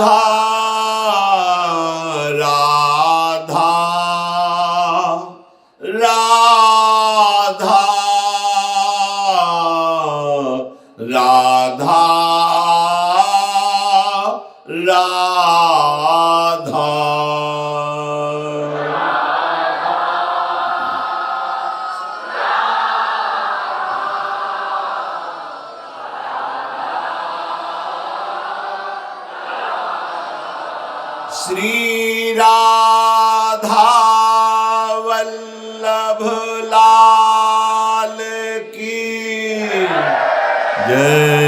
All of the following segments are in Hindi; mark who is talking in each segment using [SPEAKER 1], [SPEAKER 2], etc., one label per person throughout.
[SPEAKER 1] राधा राधा राधा राधा श्री राधा वल्लभ लाल की जय।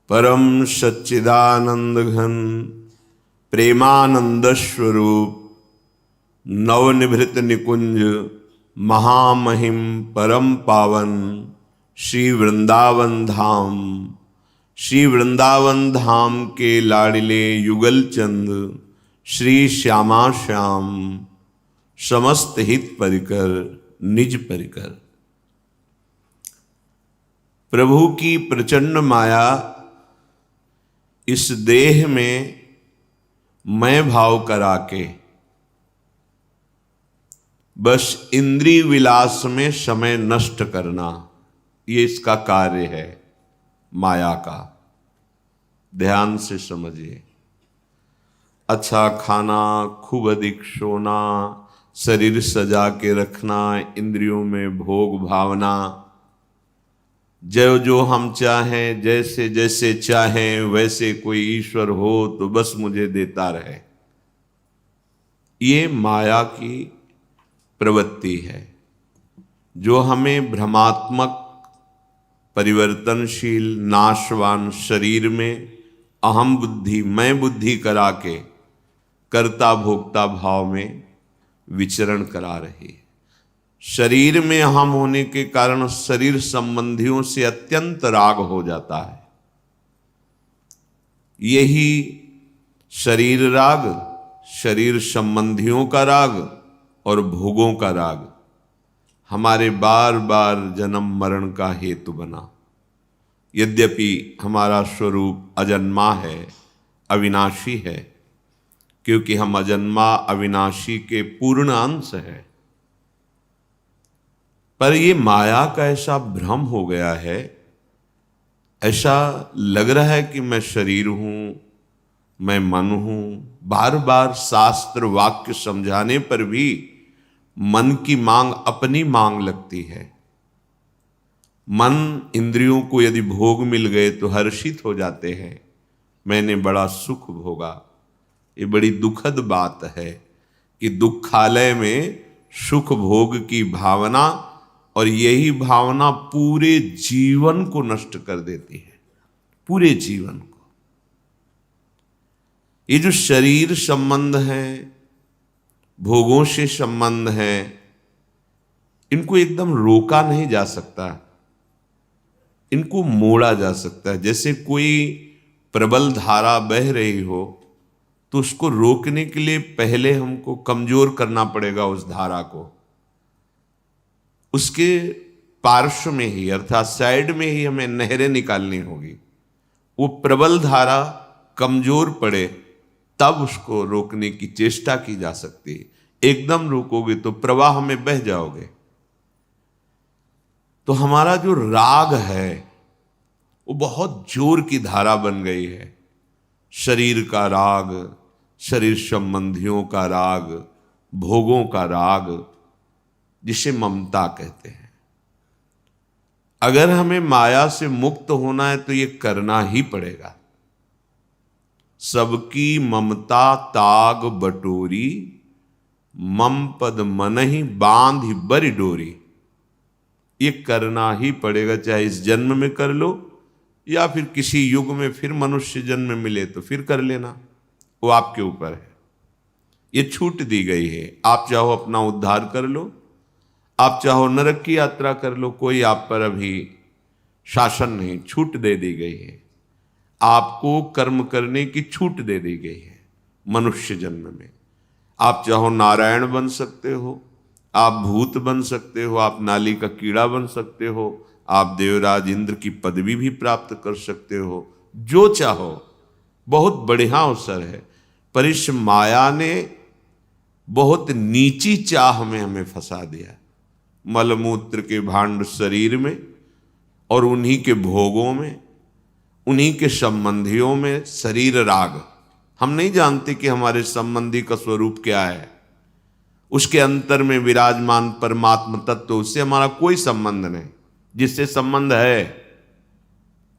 [SPEAKER 1] परम सच्चिदानंद घन प्रेमानंद स्वरूप नवनिभृत निकुंज महामहिम परम पावन श्री वृंदावन धाम, श्री वृंदावन धाम के लाडले युगल चंद श्री श्यामा श्याम समस्त हित परिकर निज परिकर। प्रभु की प्रचंड माया इस देह में मैं भाव करा के बस इंद्रिय विलास में समय नष्ट करना, ये इसका कार्य है माया का। ध्यान से समझिए। अच्छा खाना, खूब अधिक सोना, शरीर सजा के रखना, इंद्रियों में भोग भावना, जो जो हम चाहें, जैसे जैसे चाहें वैसे कोई ईश्वर हो तो बस मुझे देता रहे, ये माया की प्रवृत्ति है जो हमें भ्रमात्मक परिवर्तनशील नाशवान शरीर में अहम बुद्धि मैं बुद्धि करा के कर्ता भोक्ता भाव में विचरण करा रही है। शरीर में अहम होने के कारण शरीर संबंधियों से अत्यंत राग हो जाता है। यही शरीर राग, शरीर संबंधियों का राग और भोगों का राग हमारे बार बार जन्म मरण का हेतु बना। यद्यपि हमारा स्वरूप अजन्मा है, अविनाशी है, क्योंकि हम अजन्मा अविनाशी के पूर्ण अंश है, पर ये माया का ऐसा भ्रम हो गया है, ऐसा लग रहा है कि मैं शरीर हूं, मैं मन हूं। बार बार शास्त्र वाक्य समझाने पर भी मन की मांग अपनी मांग लगती है। मन इंद्रियों को यदि भोग मिल गए तो हर्षित हो जाते हैं, मैंने बड़ा सुख भोगा। ये बड़ी दुखद बात है कि दुखालय में सुख भोग की भावना, और यही भावना पूरे जीवन को नष्ट कर देती है, पूरे जीवन को। ये जो शरीर संबंध है, भोगों से संबंध है, इनको एकदम रोका नहीं जा सकता, इनको मोड़ा जा सकता है। जैसे कोई प्रबल धारा बह रही हो तो उसको रोकने के लिए पहले हमको कमजोर करना पड़ेगा उस धारा को। उसके पार्श्व में ही अर्थात साइड में ही हमें नहरें निकालनी होगी। वो प्रबल धारा कमजोर पड़े तब उसको रोकने की चेष्टा की जा सकती है। एकदम रोकोगे तो प्रवाह में बह जाओगे। तो हमारा जो राग है वो बहुत जोर की धारा बन गई है। शरीर का राग, शरीर संबंधियों का राग, भोगों का राग, जिसे ममता कहते हैं। अगर हमें माया से मुक्त होना है तो ये करना ही पड़ेगा। सबकी ममता ताग बटोरी, मम पद मन ही बांध बरी डोरी। ये करना ही पड़ेगा, चाहे इस जन्म में कर लो या फिर किसी युग में फिर मनुष्य जन्म मिले तो फिर कर लेना, वो आपके ऊपर है। ये छूट दी गई है। आप चाहो अपना उद्धार कर लो, आप चाहो नरक की यात्रा कर लो, कोई आप पर अभी शासन नहीं, छूट दे दी गई है। आपको कर्म करने की छूट दे दी गई है मनुष्य जन्म में। आप चाहो नारायण बन सकते हो, आप भूत बन सकते हो, आप नाली का कीड़ा बन सकते हो, आप देवराज इंद्र की पदवी भी प्राप्त कर सकते हो, जो चाहो, बहुत बढ़िया अवसर है। पर इस माया ने बहुत नीची चाह में हमें फंसा दिया, मलमूत्र के भांड शरीर में, और उन्हीं के भोगों में, उन्हीं के संबंधियों में शरीर राग। हम नहीं जानते कि हमारे संबंधी का स्वरूप क्या है। उसके अंतर में विराजमान परमात्म तत्व, उससे हमारा कोई संबंध नहीं। जिससे संबंध है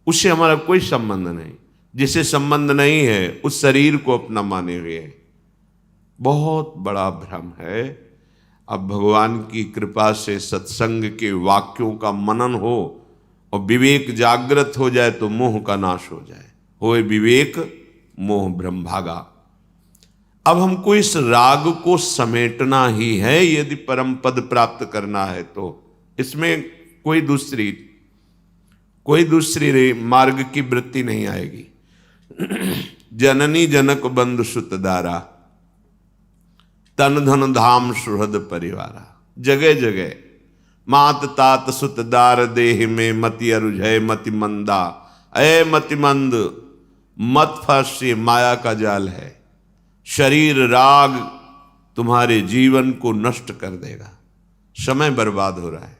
[SPEAKER 1] उससे हमारा कोई संबंध नहीं, जिससे संबंध नहीं है उस शरीर को अपना माने हुए है। बहुत बड़ा भ्रम है। अब भगवान की कृपा से सत्संग के वाक्यों का मनन हो और विवेक जागृत हो जाए तो मोह का नाश हो जाए। होए विवेक मोह भ्रम भागा। अब हमको इस राग को समेटना ही है यदि परम पद प्राप्त करना है तो। इसमें कोई दूसरी मार्ग की वृत्ति नहीं आएगी। जननी जनक बंधु सुत दारा, तन धन धाम सुहृद परिवारा। जगह जगह मात तात सुत दार देह में मति अरुझय मति मंदा। अय मति मंद, मत फंसे, माया का जाल है। शरीर राग तुम्हारे जीवन को नष्ट कर देगा। समय बर्बाद हो रहा है।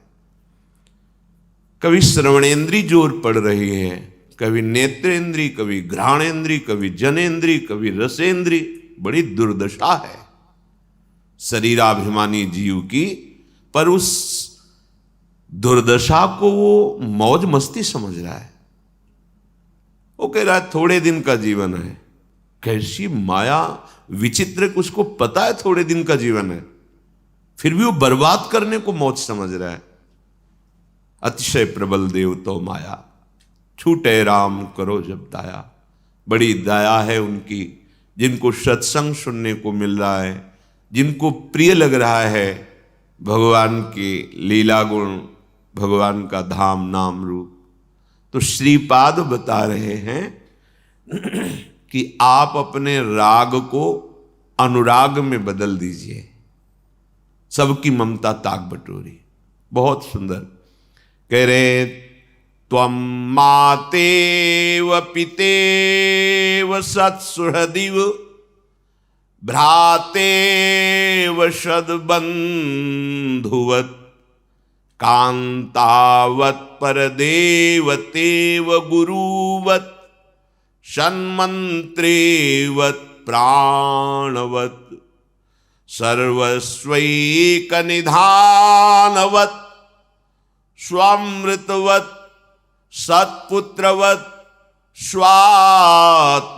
[SPEAKER 1] कभी श्रवणेन्द्री जोर पड़ रही है, कभी नेत्रेंद्री, कभी घ्राणेन्द्री, कभी जनेन्द्री, कभी रसेंद्री। बड़ी दुर्दशा है शरीराभिमानी जीव की। पर उस दुर्दशा को वो मौज मस्ती समझ रहा है। वो कह रहा है थोड़े दिन का जीवन है। कैसी माया विचित्र, उसको पता है थोड़े दिन का जीवन है, फिर भी वो बर्बाद करने को मौज समझ रहा है। अतिशय प्रबल देव तो माया, छूटे राम करो जब दाया। बड़ी दया है उनकी, जिनको सत्संग सुनने को मिल रहा है, जिनको प्रिय लग रहा है भगवान के लीला गुण, भगवान का धाम नाम रूप। तो श्रीपाद बता रहे हैं कि आप अपने राग को अनुराग में बदल दीजिए। सबकी ममता ताक बटोरी। बहुत सुंदर कह रहे, त्वं मातेव पितेव सत्सुहृदिव भ्रातेव सद्बन्धुवत् कांतावत् परदेवतेव गुरुवत् सन्मन्त्रेवत् प्राणवत् सर्वस्वैकनिधानवत् स्वामृतवत् सत्पुत्रवत् स्वात्मवत्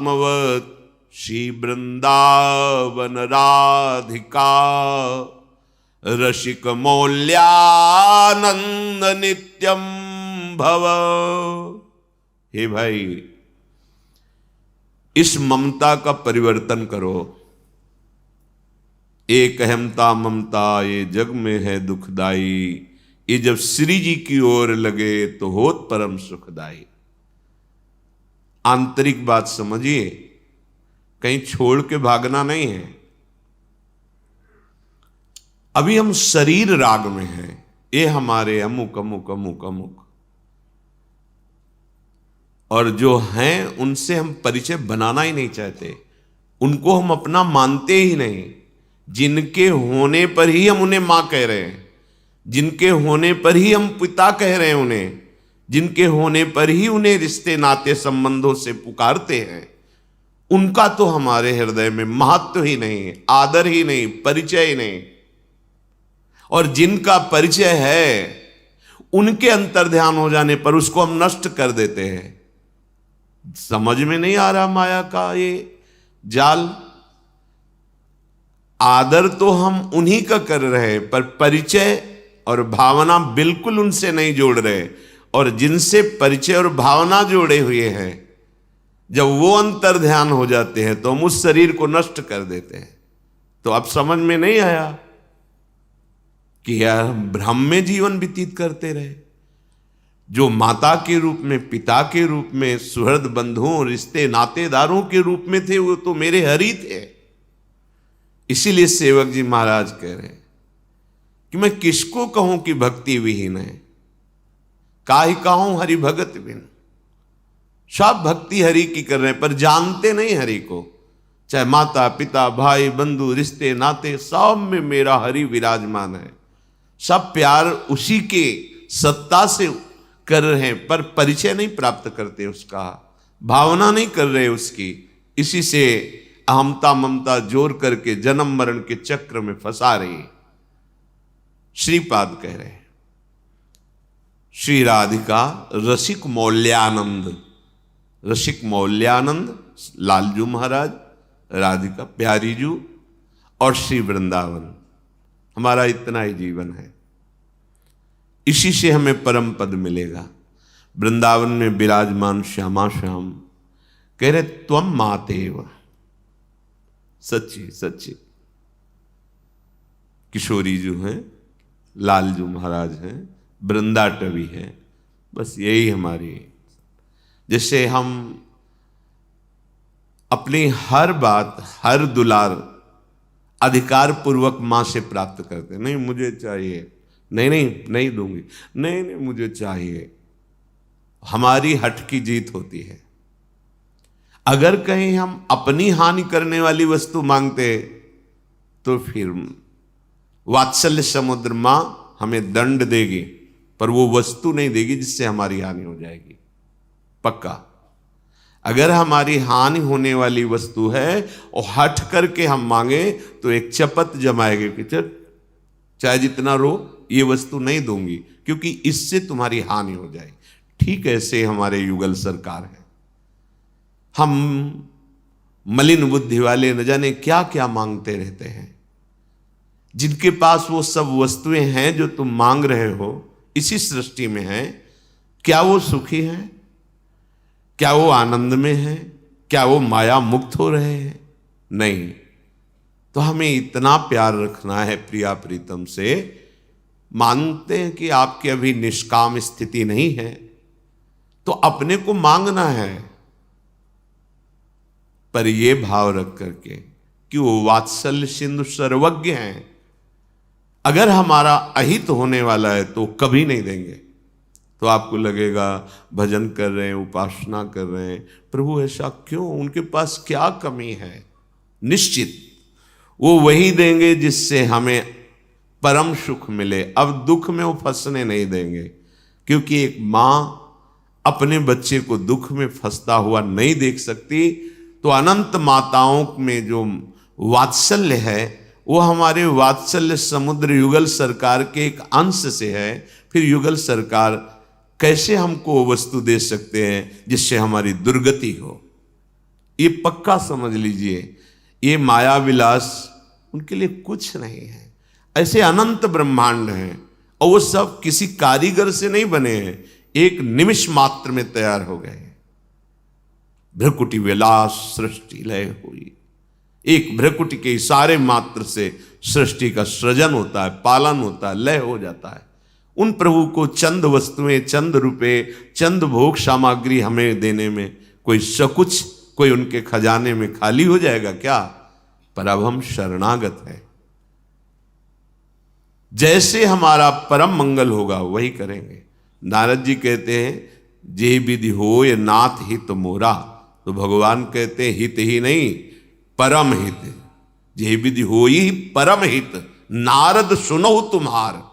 [SPEAKER 1] श्री वृंदावन राधिका रसिक मौल्यानंद नित्यम भव। हे भाई, इस ममता का परिवर्तन करो। एक अहमता ममता ये जग में है दुखदाई। ये जब श्री जी की ओर लगे तो होत परम सुखदाई। आंतरिक बात समझिए, कहीं छोड़ के भागना नहीं है। अभी हम शरीर राग में हैं। ये हमारे अमुक अमुक अमुक अमुक, और जो हैं उनसे हम परिचय बनाना ही नहीं चाहते। उनको हम अपना मानते ही नहीं। जिनके होने पर ही हम उन्हें मां कह रहे हैं, जिनके होने पर ही हम पिता कह रहे हैं उन्हें, जिनके होने पर ही उन्हें रिश्ते नाते संबंधों से पुकारते हैं, उनका तो हमारे हृदय में महत्व ही नहीं, आदर ही नहीं, परिचय ही नहीं। और जिनका परिचय है उनके अंतर्ध्यान हो जाने पर उसको हम नष्ट कर देते हैं। समझ में नहीं आ रहा माया का ये जाल। आदर तो हम उन्हीं का कर रहे हैं, पर परिचय और भावना बिल्कुल उनसे नहीं जोड़ रहे। और जिनसे परिचय और भावना जोड़े हुए हैं, जब वो अंतर्ध्यान हो जाते हैं तो हम उस शरीर को नष्ट कर देते हैं। तो अब समझ में नहीं आया कि यार भ्रम में जीवन व्यतीत करते रहे। जो माता के रूप में, पिता के रूप में, सुहृद बंधुओं, रिश्ते नातेदारों के रूप में थे, वो तो मेरे हरि थे। इसीलिए सेवक जी महाराज कह रहे हैं कि मैं किसको कहूं कि भक्ति विहीन है, काहे कहूं हरि भगत बिन। सब भक्ति हरि की कर रहे हैं, पर जानते नहीं हरि को। चाहे माता पिता भाई बंधु रिश्ते नाते सब में मेरा हरि विराजमान है, सब प्यार उसी के सत्ता से कर रहे हैं, पर परिचय नहीं प्राप्त करते उसका, भावना नहीं कर रहे उसकी। इसी से अहमता ममता जोर करके जन्म मरण के चक्र में फंसा रही। श्रीपाद कह रहे हैं, श्री राधिका रसिक मौल्यानंद, रसिक मौल्यानंद लालजू महाराज, राधिका प्यारी जू और श्री वृंदावन, हमारा इतना ही जीवन है। इसी से हमें परम पद मिलेगा। वृंदावन में विराजमान श्यामा श्याम कह रहे त्वम मातेव, सच्ची सच्ची किशोरी जो हैं, लालजू महाराज हैं, वृंदाटवी हैं, बस यही हमारी। जैसे हम अपनी हर बात हर दुलार अधिकार पूर्वक मां से प्राप्त करते, नहीं मुझे चाहिए, नहीं नहीं नहीं दूंगी, नहीं नहीं मुझे चाहिए, हमारी हठ की जीत होती है। अगर कहीं हम अपनी हानि करने वाली वस्तु मांगते तो फिर वात्सल्य समुद्र मां हमें दंड देगी, पर वो वस्तु नहीं देगी जिससे हमारी हानि हो जाएगी, पक्का। अगर हमारी हानि होने वाली वस्तु है और हट करके हम मांगे तो एक चपत जमाएगी कि चल चाहे जितना रो ये वस्तु नहीं दूंगी, क्योंकि इससे तुम्हारी हानि हो जाएगी। ठीक ऐसे हमारे युगल सरकार है। हम मलिन बुद्धि वाले न जाने क्या क्या मांगते रहते हैं। जिनके पास वो सब वस्तुएं हैं जो तुम मांग रहे हो इसी सृष्टि में है, क्या वो सुखी हैं? क्या वो आनंद में हैं? क्या वो माया मुक्त हो रहे हैं? नहीं। तो हमें इतना प्यार रखना है प्रिया प्रीतम से, मानते हैं कि आपकी अभी निष्काम स्थिति नहीं है तो अपने को मांगना है, पर यह भाव रख करके कि वो वात्सल्य सिंधु सर्वज्ञ हैं। अगर हमारा अहित होने वाला है तो कभी नहीं देंगे। तो आपको लगेगा भजन कर रहे हैं, उपासना कर रहे हैं, प्रभु ऐसा क्यों, उनके पास क्या कमी है? निश्चित वो वही देंगे जिससे हमें परम सुख मिले। अब दुख में वो फंसने नहीं देंगे, क्योंकि एक मां अपने बच्चे को दुख में फंसता हुआ नहीं देख सकती। तो अनंत माताओं में जो वात्सल्य है वो हमारे वात्सल्य समुद्र युगल सरकार के एक अंश से है। फिर युगल सरकार कैसे हमको वो वस्तु दे सकते हैं जिससे हमारी दुर्गति हो? ये पक्का समझ लीजिए, ये माया विलास उनके लिए कुछ नहीं है। ऐसे अनंत ब्रह्मांड हैं और वो सब किसी कारीगर से नहीं बने हैं, एक निमिष मात्र में तैयार हो गए। भ्रकुटी विलास सृष्टि लय हुई, एक भ्रकुटी के इशारे मात्र से सृष्टि का सृजन होता है, पालन होता है, लय हो जाता है। उन प्रभु को चंद वस्तुएं, चंद रुपए, चंद भोग सामग्री हमें देने में कोई सकुच, कोई उनके खजाने में खाली हो जाएगा क्या? पर अब हम शरणागत हैं। जैसे हमारा परम मंगल होगा वही करेंगे। नारद जी कहते हैं जे विधि हो ये नाथ हित मोरा, तो भगवान कहते हैं हित ही नहीं परम हित, जे विधि हो ही परम हित। नारद सुनो तुम्हार,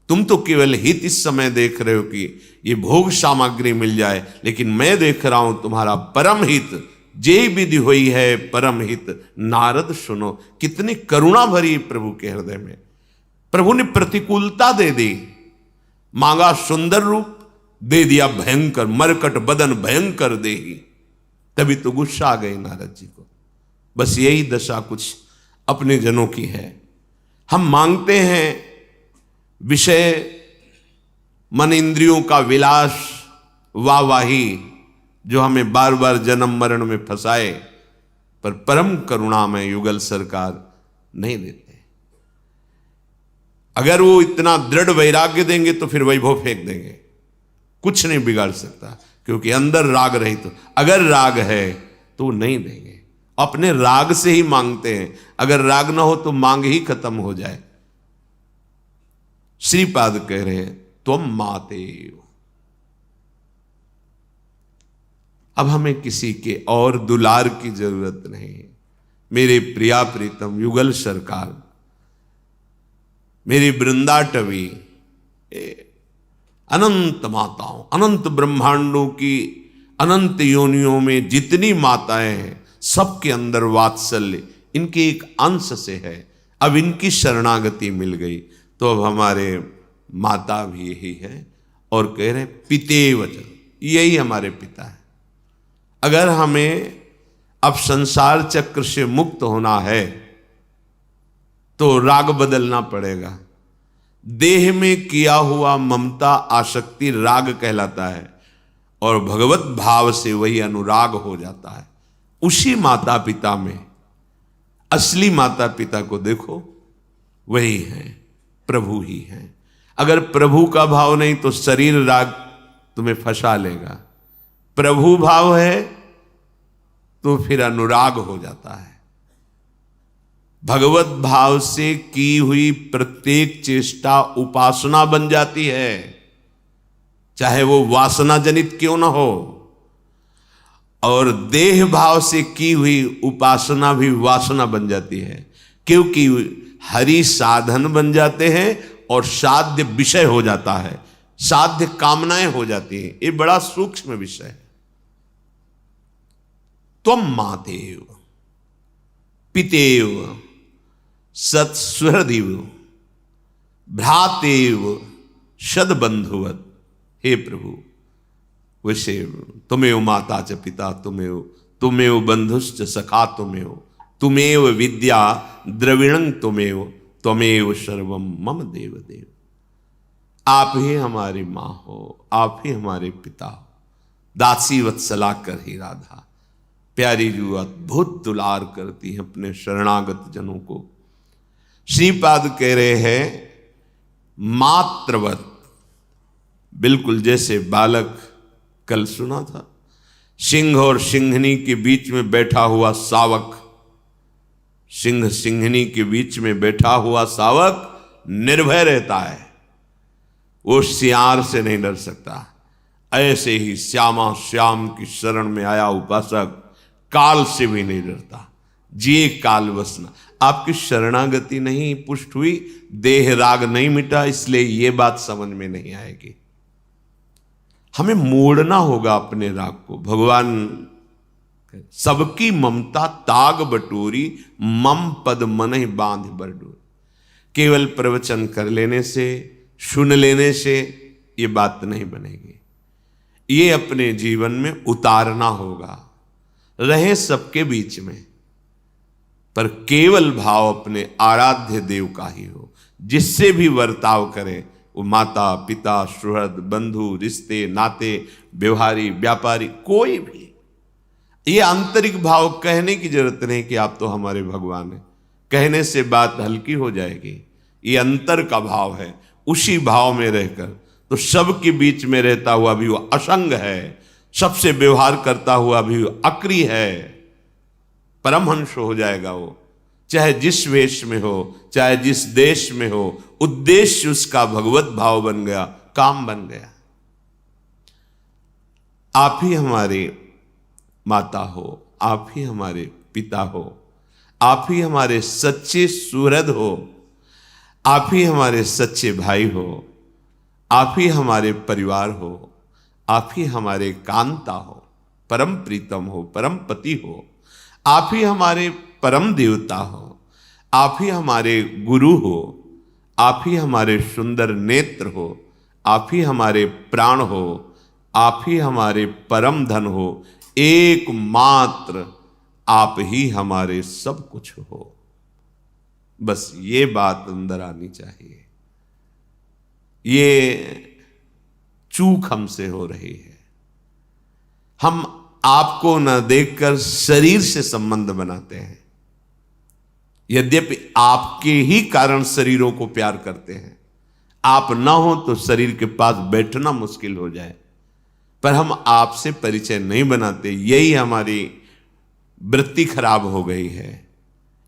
[SPEAKER 1] तुम तो केवल हित इस समय देख रहे हो कि ये भोग सामग्री मिल जाए, लेकिन मैं देख रहा हूं तुम्हारा परम हित। जे विधि हुई है परम हित, नारद सुनो। कितनी करुणा भरी प्रभु के हृदय में। प्रभु ने प्रतिकूलता दे दी, मांगा सुंदर रूप, दे दिया भयंकर, मरकट बदन भयंकर दे ही। तभी तो गुस्सा आ गई नारद जी को। बस यही दशा कुछ अपने जनों की है। हम मांगते हैं विषय, मन इंद्रियों का विलास, वाहवाही, जो हमें बार बार जन्म मरण में फंसाए, पर परम करुणा में युगल सरकार नहीं देते। अगर वो इतना दृढ़ वैराग्य देंगे तो फिर वैभव फेंक देंगे, कुछ नहीं बिगाड़ सकता, क्योंकि अंदर राग रही। तो अगर राग है तो नहीं देंगे। अपने राग से ही मांगते हैं, अगर राग ना हो तो मांग ही खत्म हो जाए। श्रीपाद कह रहे हैं तुम माते, अब हमें किसी के और दुलार की जरूरत नहीं। मेरे प्रिया प्रीतम युगल सरकार, मेरी वृंदाटवी, अनंत माताओं, अनंत ब्रह्मांडों की अनंत योनियों में जितनी माताएं हैं, सबके अंदर वात्सल्य इनके एक अंश से है। अब इनकी शरणागति मिल गई तो अब हमारे माता भी यही है और कह रहे पितेव च, यही हमारे पिता है। अगर हमें अब संसार चक्र से मुक्त होना है तो राग बदलना पड़ेगा। देह में किया हुआ ममता आसक्ति राग कहलाता है और भगवत भाव से वही अनुराग हो जाता है। उसी माता पिता में असली माता पिता को देखो, वही हैं, प्रभु ही हैं। अगर प्रभु का भाव नहीं तो शरीर राग तुम्हें फंसा लेगा। प्रभु भाव है तो फिर अनुराग हो जाता है। भगवत भाव से की हुई प्रत्येक चेष्टा उपासना बन जाती है, चाहे वो वासना जनित क्यों ना हो। और देह भाव से की हुई उपासना भी वासना बन जाती है, क्योंकि हरि साधन बन जाते हैं और साध्य विषय हो जाता है, साध्य कामनाएं हो जाती हैं। ये बड़ा सूक्ष्म विषय है। त्वम मातेव पितेव सत्सुहृदिव भ्रातेव सद्बंधुवत्। हे प्रभु, वैसे तुमेव माता च पिता तुमेव, तुमेव बंधुश्च सखा तुमेव, तुमेव विद्या द्रविणं तुमेव, त्वमेव सर्वम मम देव देव। आप ही हमारी माँ हो, आप ही हमारे पिता हो। दासी वत्सला कर ही राधा, प्यारी जो अद्भुत दुलार करती है अपने शरणागत जनों को। श्रीपाद कह रहे हैं मात्रवत, बिल्कुल जैसे बालक, कल सुना था, सिंह और सिंहनी के बीच में बैठा हुआ सावक, सिंह सिंहनी के बीच में बैठा हुआ सावक निर्भय रहता है, वो सियार से नहीं डर सकता। ऐसे ही श्यामा श्याम की शरण में आया उपासक काल से भी नहीं डरता। जिए काल वसना। आपकी शरणागति नहीं पुष्ट हुई, देह राग नहीं मिटा, इसलिए ये बात समझ में नहीं आएगी। हमें मोड़ना होगा अपने राग को। भगवान सबकी ममता ताग बटोरी, मम पद मन ही बांध बरडोरी। केवल प्रवचन कर लेने से, सुन लेने से ये बात नहीं बनेगी। ये अपने जीवन में उतारना होगा। रहे सबके बीच में, पर केवल भाव अपने आराध्य देव का ही हो। जिससे भी बर्ताव करें, वो माता पिता सुहृद बंधु रिश्ते नाते व्यवहारी व्यापारी कोई भी, ये आंतरिक भाव कहने की जरूरत नहीं कि आप तो हमारे भगवान हैं। कहने से बात हल्की हो जाएगी। ये अंतर का भाव है। उसी भाव में रहकर तो सबके बीच में रहता हुआ भी वो असंग है, सबसे व्यवहार करता हुआ भी वो अक्रिय है, परमहंस हो जाएगा वो। चाहे जिस वेश में हो, चाहे जिस देश में हो, उद्देश्य उसका भगवत भाव बन गया, काम बन गया। आप ही हमारे माता हो, आप ही हमारे पिता हो, आप ही हमारे सच्चे सुहृद हो, आप ही हमारे सच्चे भाई हो, आप ही हमारे परिवार हो, आप ही हमारे कांता हो, परम प्रीतम हो, परम पति हो, आप ही हमारे परम देवता हो, आप ही हमारे गुरु हो, आप ही हमारे सुंदर नेत्र हो, आप ही हमारे प्राण हो, आप ही हमारे परम धन हो, एकमात्र आप ही हमारे सब कुछ हो। बस ये बात अंदर आनी चाहिए। ये चूक हमसे हो रही है। हम आपको न देखकर शरीर से संबंध बनाते हैं, यद्यपि आपके ही कारण शरीरों को प्यार करते हैं। आप ना हो तो शरीर के पास बैठना मुश्किल हो जाए, पर हम आपसे परिचय नहीं बनाते। यही हमारी वृत्ति खराब हो गई है,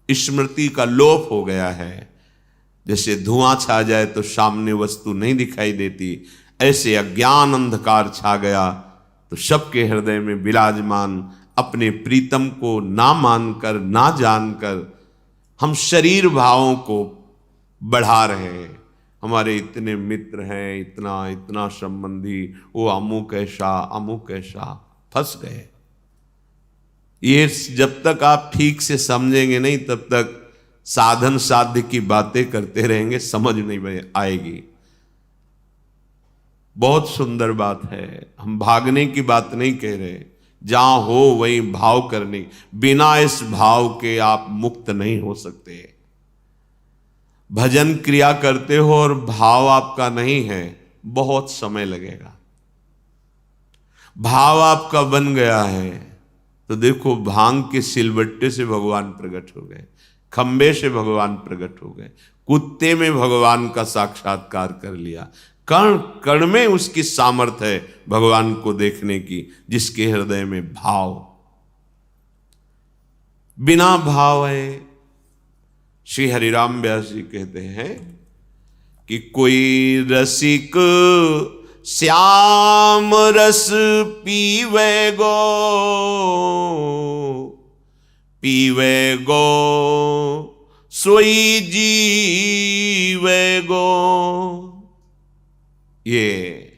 [SPEAKER 1] स्मृति का लोप हो गया है। जैसे धुआं छा जाए तो सामने वस्तु नहीं दिखाई देती, ऐसे अज्ञान अंधकार छा गया तो सबके हृदय में विराजमान अपने प्रीतम को ना मानकर, ना जानकर हम शरीर भावों को बढ़ा रहे हैं। हमारे इतने मित्र हैं, इतना इतना संबंधी, वो अमुक ऐसा, फंस गए। ये जब तक आप ठीक से समझेंगे नहीं, तब तक साधन साध्य की बातें करते रहेंगे, समझ नहीं आएगी। बहुत सुंदर बात है, हम भागने की बात नहीं कह रहे, जहां हो वहीं भाव करने, बिना इस भाव के आप मुक्त नहीं हो सकते। भजन क्रिया करते हो और भाव आपका नहीं है, बहुत समय लगेगा। भाव आपका बन गया है तो देखो, भांग के सिलबट्टे से भगवान प्रकट हो गए, खंबे से भगवान प्रकट हो गए, कुत्ते में भगवान का साक्षात्कार कर लिया। कण कण में उसकी सामर्थ्य है भगवान को देखने की, जिसके हृदय में भाव। बिना भाव है, श्री हरिराम व्यास जी कहते हैं कि कोई रसिक श्याम रस पीवे गो सोई जीवे गो। ये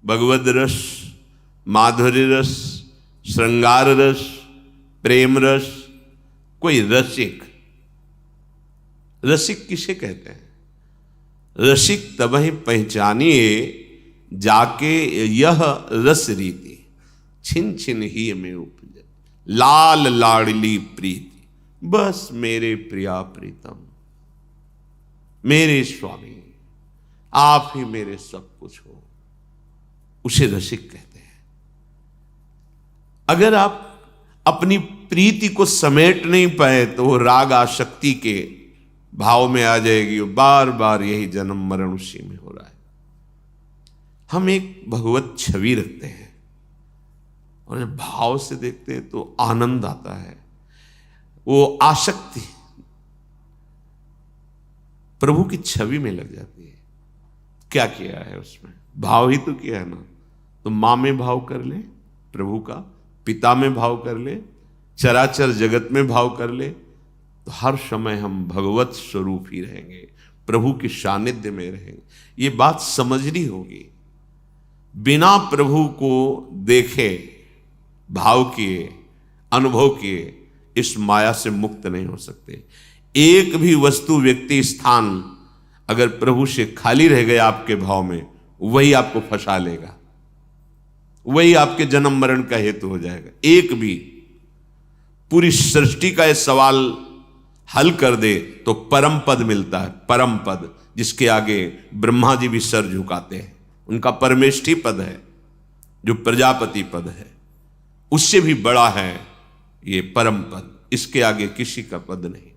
[SPEAKER 1] भगवद रस, माधुर्य रस, श्रृंगार रस, प्रेम रस, कोई रसिक। रसिक किसे कहते हैं? रसिक तबहि पहचानिए जाके यह रस रीति, छिन छिन ही में उपजे लाल लाडली प्रीति। बस मेरे प्रिया प्रीतम, मेरे स्वामी, आप ही मेरे सब कुछ हो, उसे रसिक कहते हैं। अगर आप अपनी प्रीति को समेट नहीं पाए तो वो राग आसक्ति के भाव में आ जाएगी, बार बार यही जन्म मरण उसी में हो रहा है। हम एक भगवत छवि रखते हैं और जब भाव से देखते हैं तो आनंद आता है। वो आसक्ति प्रभु की छवि में लग जाती है। क्या किया है उसमें? भाव ही तो किया है ना। तो मां में भाव कर ले प्रभु का, पिता में भाव कर ले, चराचर जगत में भाव कर ले, तो हर समय हम भगवत स्वरूप ही रहेंगे, प्रभु के सानिध्य में रहेंगे। ये बात समझनी होगी। बिना प्रभु को देखे, भाव किए, अनुभव किए, इस माया से मुक्त नहीं हो सकते। एक भी वस्तु, व्यक्ति, स्थान अगर प्रभु से खाली रह गया आपके भाव में, वही आपको फंसा लेगा, वही आपके जन्म मरण का हेतु हो जाएगा। एक भी पूरी सृष्टि का यह सवाल हल कर दे तो परम पद मिलता है। परम पद, जिसके आगे ब्रह्मा जी भी सर झुकाते हैं, उनका परमेष्ठी पद है, जो प्रजापति पद है, उससे भी बड़ा है ये परम पद। इसके आगे किसी का पद नहीं।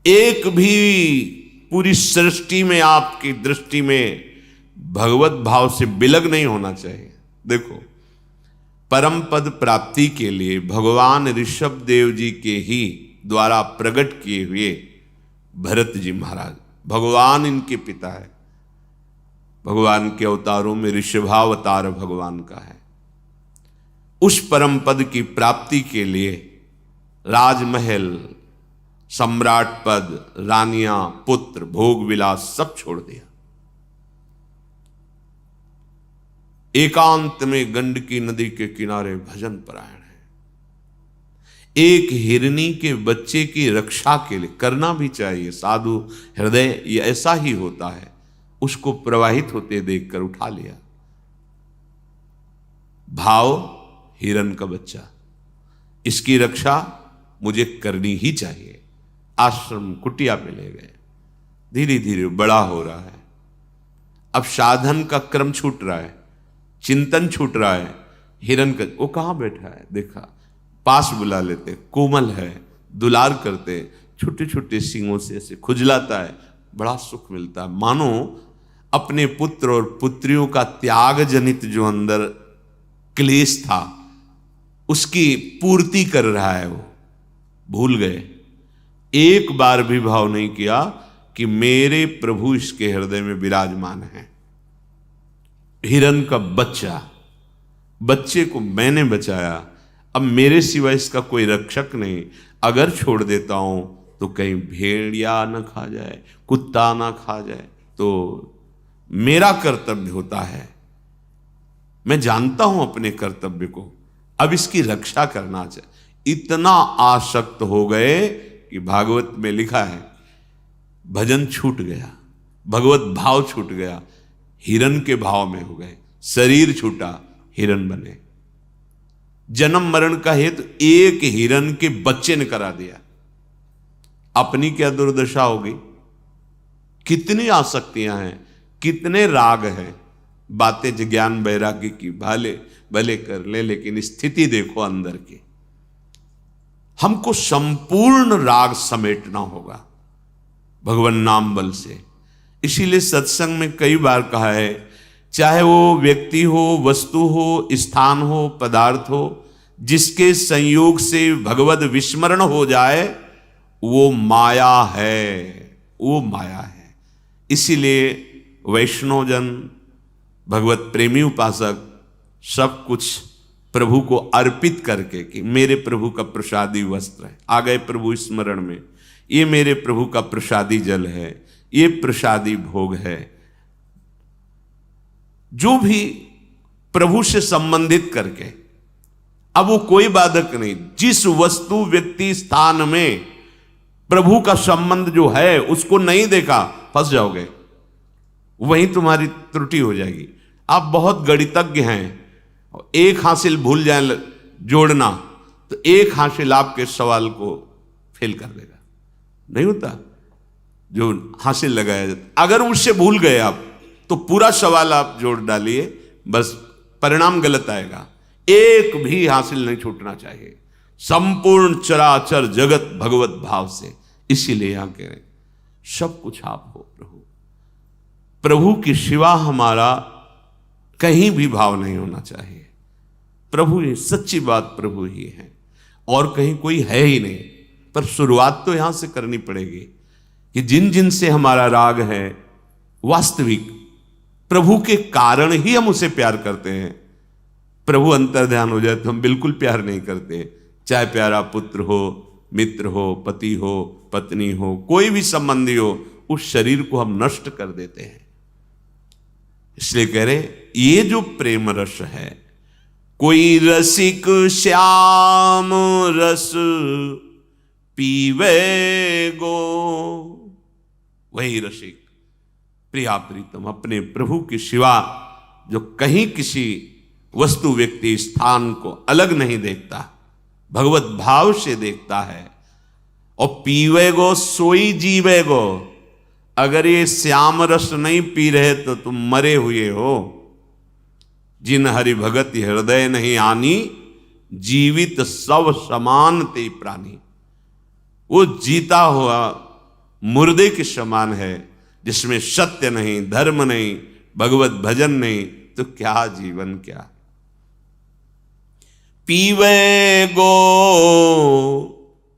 [SPEAKER 1] एक भी पूरी सृष्टि में आपकी दृष्टि में भगवत भाव से विलग नहीं होना चाहिए। देखो, परम पद प्राप्ति के लिए भगवान ऋषभ देव जी के ही द्वारा प्रकट किए हुए भरत जी महाराज, भगवान इनके पिता है। भगवान के अवतारों में ऋषभावतार भगवान का है। उस परम पद की प्राप्ति के लिए राजमहल, सम्राट पद, रानियां, पुत्र, भोग विलास सब छोड़ दिया। एकांत में गंडकी नदी के किनारे भजन परायण है। एक हिरनी के बच्चे की रक्षा के लिए करना भी चाहिए। साधु हृदय ये ऐसा ही होता है, उसको प्रवाहित होते देखकर उठा लिया। भाव हिरन का बच्चा, इसकी रक्षा मुझे करनी ही चाहिए। आश्रम कुटिया पे ले गए, धीरे धीरे बड़ा हो रहा है। अब साधन का क्रम छूट रहा है, चिंतन छूट रहा है। हिरन का वो कहाँ बैठा है देखा, पास बुला लेते, कोमल है, दुलार करते, छोटे छोटे सींगों से ऐसे खुजलाता है, बड़ा सुख मिलता है। मानो अपने पुत्र और पुत्रियों का त्याग जनित जो अंदर क्लेश था, उसकी पूर्ति कर रहा है। वो भूल गए, एक बार भी भाव नहीं किया कि मेरे प्रभु इसके हृदय में विराजमान है। हिरन का बच्चा बच्चे को मैंने बचाया, अब मेरे सिवा इसका कोई रक्षक नहीं, अगर छोड़ देता हूं तो कहीं भेड़िया न खा जाए, कुत्ता ना खा जाए, तो मेरा कर्तव्य होता है, मैं जानता हूं अपने कर्तव्य को, अब इसकी रक्षा करना चाहिए। इतना आसक्त हो गए कि भागवत में लिखा है भजन छूट गया, भगवत भाव छूट गया, हिरण के भाव में हो गए, शरीर छूटा, हिरण बने। जन्म मरण का हेतु एक हिरण के बच्चे ने करा दिया। अपनी क्या दुर्दशा होगी, कितनी आसक्तियां हैं, कितने राग हैं। बातें ज्ञान वैराग्य की भले भले कर ले, लेकिन स्थिति देखो अंदर की। हमको संपूर्ण राग समेटना होगा भगवान नाम बल से। इसीलिए सत्संग में कई बार कहा है, चाहे वो व्यक्ति हो, वस्तु हो, स्थान हो, पदार्थ हो, जिसके संयोग से भगवत विस्मरण हो जाए वो माया है, वो माया है। इसीलिए वैष्णवजन, भगवत प्रेमी उपासक सब कुछ प्रभु को अर्पित करके कि मेरे प्रभु का प्रसादी वस्त्र है, आ गए प्रभु स्मरण में, ये मेरे प्रभु का प्रसादी जल है, ये प्रसादी भोग है, जो भी प्रभु से संबंधित करके। अब वो कोई बाधक नहीं, जिस वस्तु व्यक्ति स्थान में प्रभु का संबंध जो है उसको नहीं देखा, फंस जाओगे, वहीं तुम्हारी त्रुटि हो जाएगी। आप बहुत गणितज्ञ हैं, एक हासिल भूल जाए जोड़ना तो एक हासिल आपके सवाल को फेल कर देगा, नहीं होता जो हासिल लगाया जाता। अगर उससे भूल गए आप तो पूरा सवाल आप जोड़ डालिए, बस परिणाम गलत आएगा। एक भी हासिल नहीं छूटना चाहिए, संपूर्ण चराचर जगत भगवत भाव से। इसीलिए यहां कह रहे सब कुछ आप हो प्रभु, प्रभु के सिवा हमारा कहीं भी भाव नहीं होना चाहिए। प्रभु ही सच्ची बात, प्रभु ही है और कहीं कोई है ही नहीं। पर शुरुआत तो यहां से करनी पड़ेगी कि जिन जिन से हमारा राग है, वास्तविक प्रभु के कारण ही हम उसे प्यार करते हैं। प्रभु अंतर्ध्यान हो जाए तो हम बिल्कुल प्यार नहीं करते, चाहे प्यारा पुत्र हो, मित्र हो, पति हो, पत्नी हो, कोई भी संबंधी हो, उस शरीर को हम नष्ट कर देते हैं। इसलिए कह रहे ये जो प्रेम रस है, कोई रसिक श्याम रस पीवे गो, वही रसिक प्रिया प्रीतम अपने प्रभु के सिवा जो कहीं किसी वस्तु व्यक्ति स्थान को अलग नहीं देखता, भगवत भाव से देखता है। और पीवे गो सोई जीवे गो, अगर ये श्याम रस नहीं पी रहे तो तुम मरे हुए हो। जिन हरि भगत हृदय नहीं आनी, जीवित सब समान ते प्राणी। वो जीता हुआ मुर्दे के समान है, जिसमें सत्य नहीं, धर्म नहीं, भगवत भजन नहीं, तो क्या जीवन क्या। पीवे गो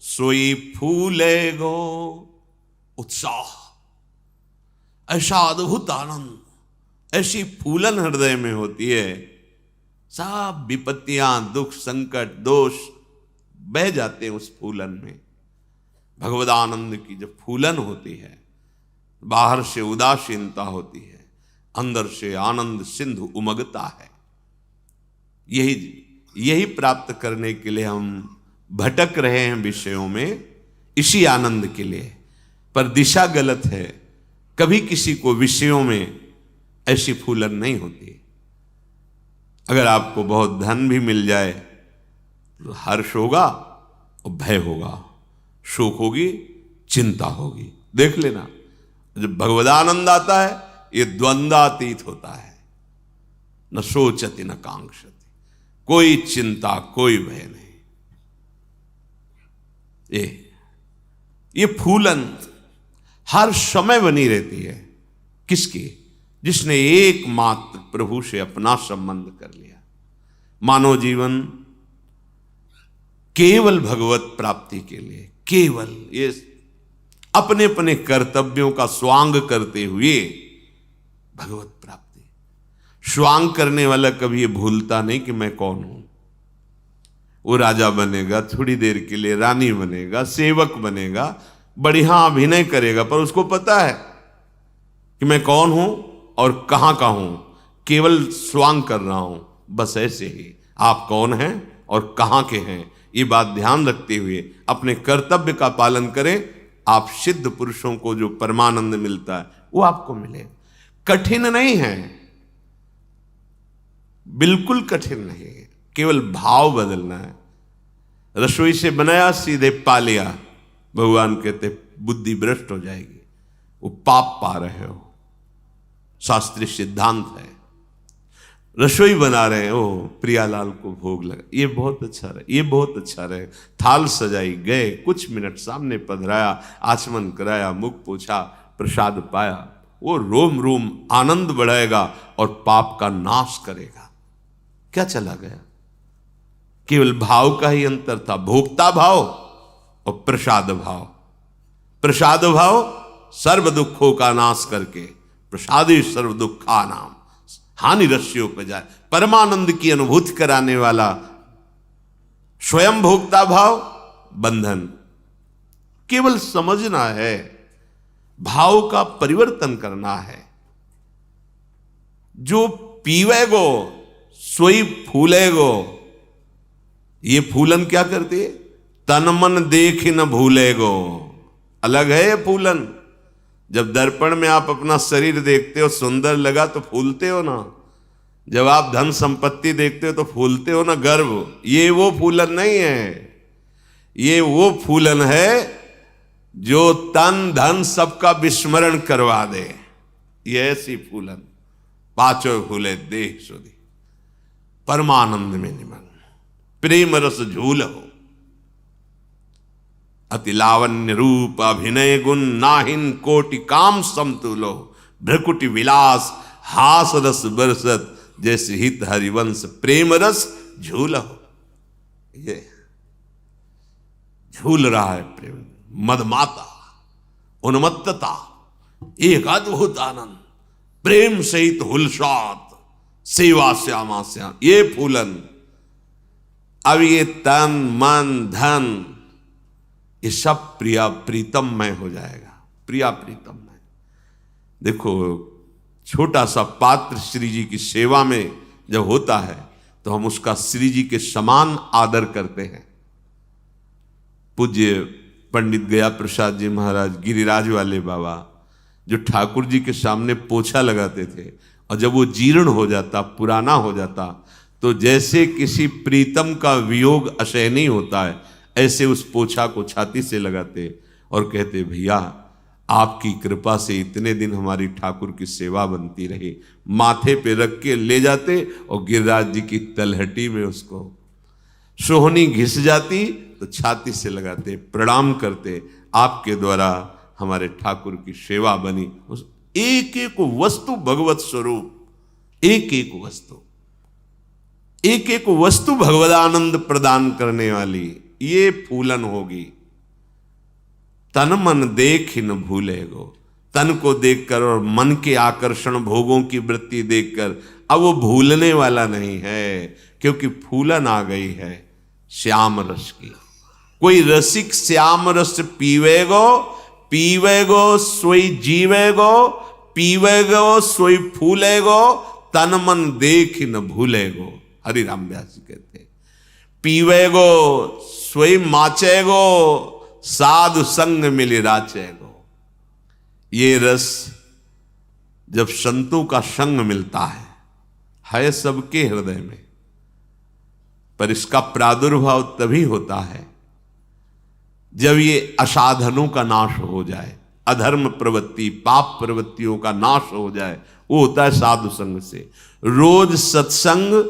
[SPEAKER 1] सोई फूले गो, उत्साह, ऐसा अद्भुत आनंद, ऐसी फूलन हृदय में होती है, सब विपत्तियां, दुख, संकट, दोष बह जाते हैं उस फूलन में। भगवद आनंद की जब फूलन होती है, बाहर से उदासीनता होती है, अंदर से आनंद सिंधु उमगता है। यही प्राप्त करने के लिए हम भटक रहे हैं विषयों में, इसी आनंद के लिए। पर दिशा गलत है, कभी किसी को विषयों में ऐसी फूलन नहीं होती। अगर आपको बहुत धन भी मिल जाए तो हर्ष होगा और भय होगा, शोक होगी, चिंता होगी। देख लेना, जब भगवदानंद आता है ये द्वंद्वातीत होता है, न सोचति न कांक्षति, कोई चिंता, कोई भय नहीं। ये फूलन हर समय बनी रहती है। किसकी? जिसने एकमात्र प्रभु से अपना संबंध कर लिया। मानव जीवन केवल भगवत प्राप्ति के लिए, केवल ये अपने अपने कर्तव्यों का स्वांग करते हुए भगवत प्राप्ति, स्वांग करने वाला कभी ये भूलता नहीं कि मैं कौन हूं। वो राजा बनेगा, थोड़ी देर के लिए रानी बनेगा, सेवक बनेगा, बढ़िया अभिनय करेगा, पर उसको पता है कि मैं कौन हूं और कहां का हूं, केवल स्वांग कर रहा हूं। बस ऐसे ही आप कौन हैं और कहां के हैं, ये बात ध्यान रखते हुए अपने कर्तव्य का पालन करें। आप सिद्ध पुरुषों को जो परमानंद मिलता है वो आपको मिले। कठिन नहीं है, बिल्कुल कठिन नहीं है, केवल भाव बदलना है। रसोई से बनाया सीधे पा लिया, भगवान कहते बुद्धि भ्रष्ट हो जाएगी, वो पाप पा रहे हो। शास्त्रीय सिद्धांत है। रसोई बना रहे हो, प्रियालाल को भोग लगा, ये बहुत अच्छा रहे, ये बहुत अच्छा रहे, थाल सजाई, गए, कुछ मिनट सामने पधराया, आचमन कराया, मुख पोछा, प्रसाद पाया, वो रोम रोम आनंद बढ़ाएगा और पाप का नाश करेगा। क्या चला गया? केवल भाव का ही अंतर था, भोक्ता भाव और प्रसाद भाव। प्रसाद भाव सर्व दुखों का नाश करके, प्रसादी सर्व दुखा नाम, हानि रस्यों पे जाए, परमानंद की अनुभूति कराने वाला। स्वयं भोक्ता भाव बंधन। केवल समझना है, भाव का परिवर्तन करना है। जो पीवेगो सोई फूलेगो। ये फूलन क्या करती है? तन मन देख न भूलेगो। अलग है ये फूलन। जब दर्पण में आप अपना शरीर देखते हो, सुंदर लगा तो फूलते हो ना। जब आप धन संपत्ति देखते हो तो फूलते हो ना, गर्व। ये वो फूलन नहीं है, ये वो फूलन है जो तन धन सबका विस्मरण करवा दे। ये ऐसी फूलन। पांचों फूले देह सुधी, परमानंद में निमन, प्रेम रस झूल हो, अति लावण्य रूप अभिनय गुण, नाहिन कोटि काम समतुलो, भ्रकुटि विलास हास रस बरसत, जैसे हित हरिवंश प्रेम रस झूल हो। ये झूल रहा है प्रेम, मदमाता, उन्मत्तता, एक अद्भुत आनंद, प्रेम सहित हुलसात, सेवा श्यामा श्याम, ये फूलन। अब ये तन मन धन ये सब प्रिया प्रीतममय हो जाएगा, प्रिया प्रीतममय। देखो, छोटा सा पात्र श्री जी की सेवा में जब होता है तो हम उसका श्री जी के समान आदर करते हैं। पूज्य पंडित गया प्रसाद जी महाराज, गिरिराज वाले बाबा, जो ठाकुर जी के सामने पोछा लगाते थे, और जब वो जीर्ण हो जाता, पुराना हो जाता, तो जैसे किसी प्रीतम का वियोग असहनीय होता है, ऐसे उस पोछा को छाती से लगाते और कहते, भैया आपकी कृपा से इतने दिन हमारी ठाकुर की सेवा बनती रही। माथे पे रख के ले जाते और गिरिराज जी की तलहटी में उसको सोहनी घिस जाती तो छाती से लगाते, प्रणाम करते, आपके द्वारा हमारे ठाकुर की सेवा बनी। उस एक एक वस्तु भगवत स्वरूप, एक एक वस्तु, एक एक वस्तु भगवदानंद प्रदान करने वाली, ये फूलन होगी। तन मन देख न भूलेगो। तन को देखकर और मन के आकर्षण भोगों की वृत्ति देखकर अब वो भूलने वाला नहीं है, क्योंकि फूलन आ गई है श्याम रस की। कोई रसिक श्याम रस पीवेगो, पीवेगो सोई जीवेगो, पीवेगो सोई फूलेगो, तन मन देख न भूलेगो। हरि राम व्यास जी कहते हैं, पीवेगो सोई माचेगो, साधु संग मिली राचेगो। ये रस जब संतों का संग मिलता है सबके हृदय में, पर इसका प्रादुर्भाव तभी होता है जब ये असाधनों का नाश हो जाए, अधर्म प्रवृत्ति, पाप प्रवृत्तियों का नाश हो जाए। वो होता है साधु संग से। रोज सत्संग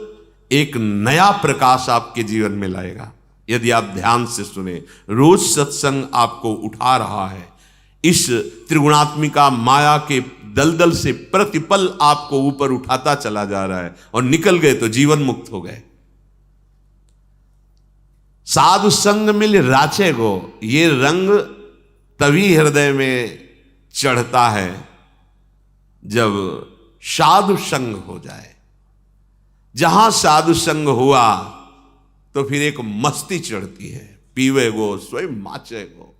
[SPEAKER 1] एक नया प्रकाश आपके जीवन में लाएगा, यदि आप ध्यान से सुने। रोज सत्संग आपको उठा रहा है, इस त्रिगुणात्मिका माया के दलदल से प्रतिपल आपको ऊपर उठाता चला जा रहा है, और निकल गए तो जीवन मुक्त हो गए। साधु संग मिल राचे गो, ये रंग तभी हृदय में चढ़ता है जब साधु संग हो जाए, जहां साधु संग हुआ तो फिर एक मस्ती चढ़ती है, पीवे गो सोई माचे गो,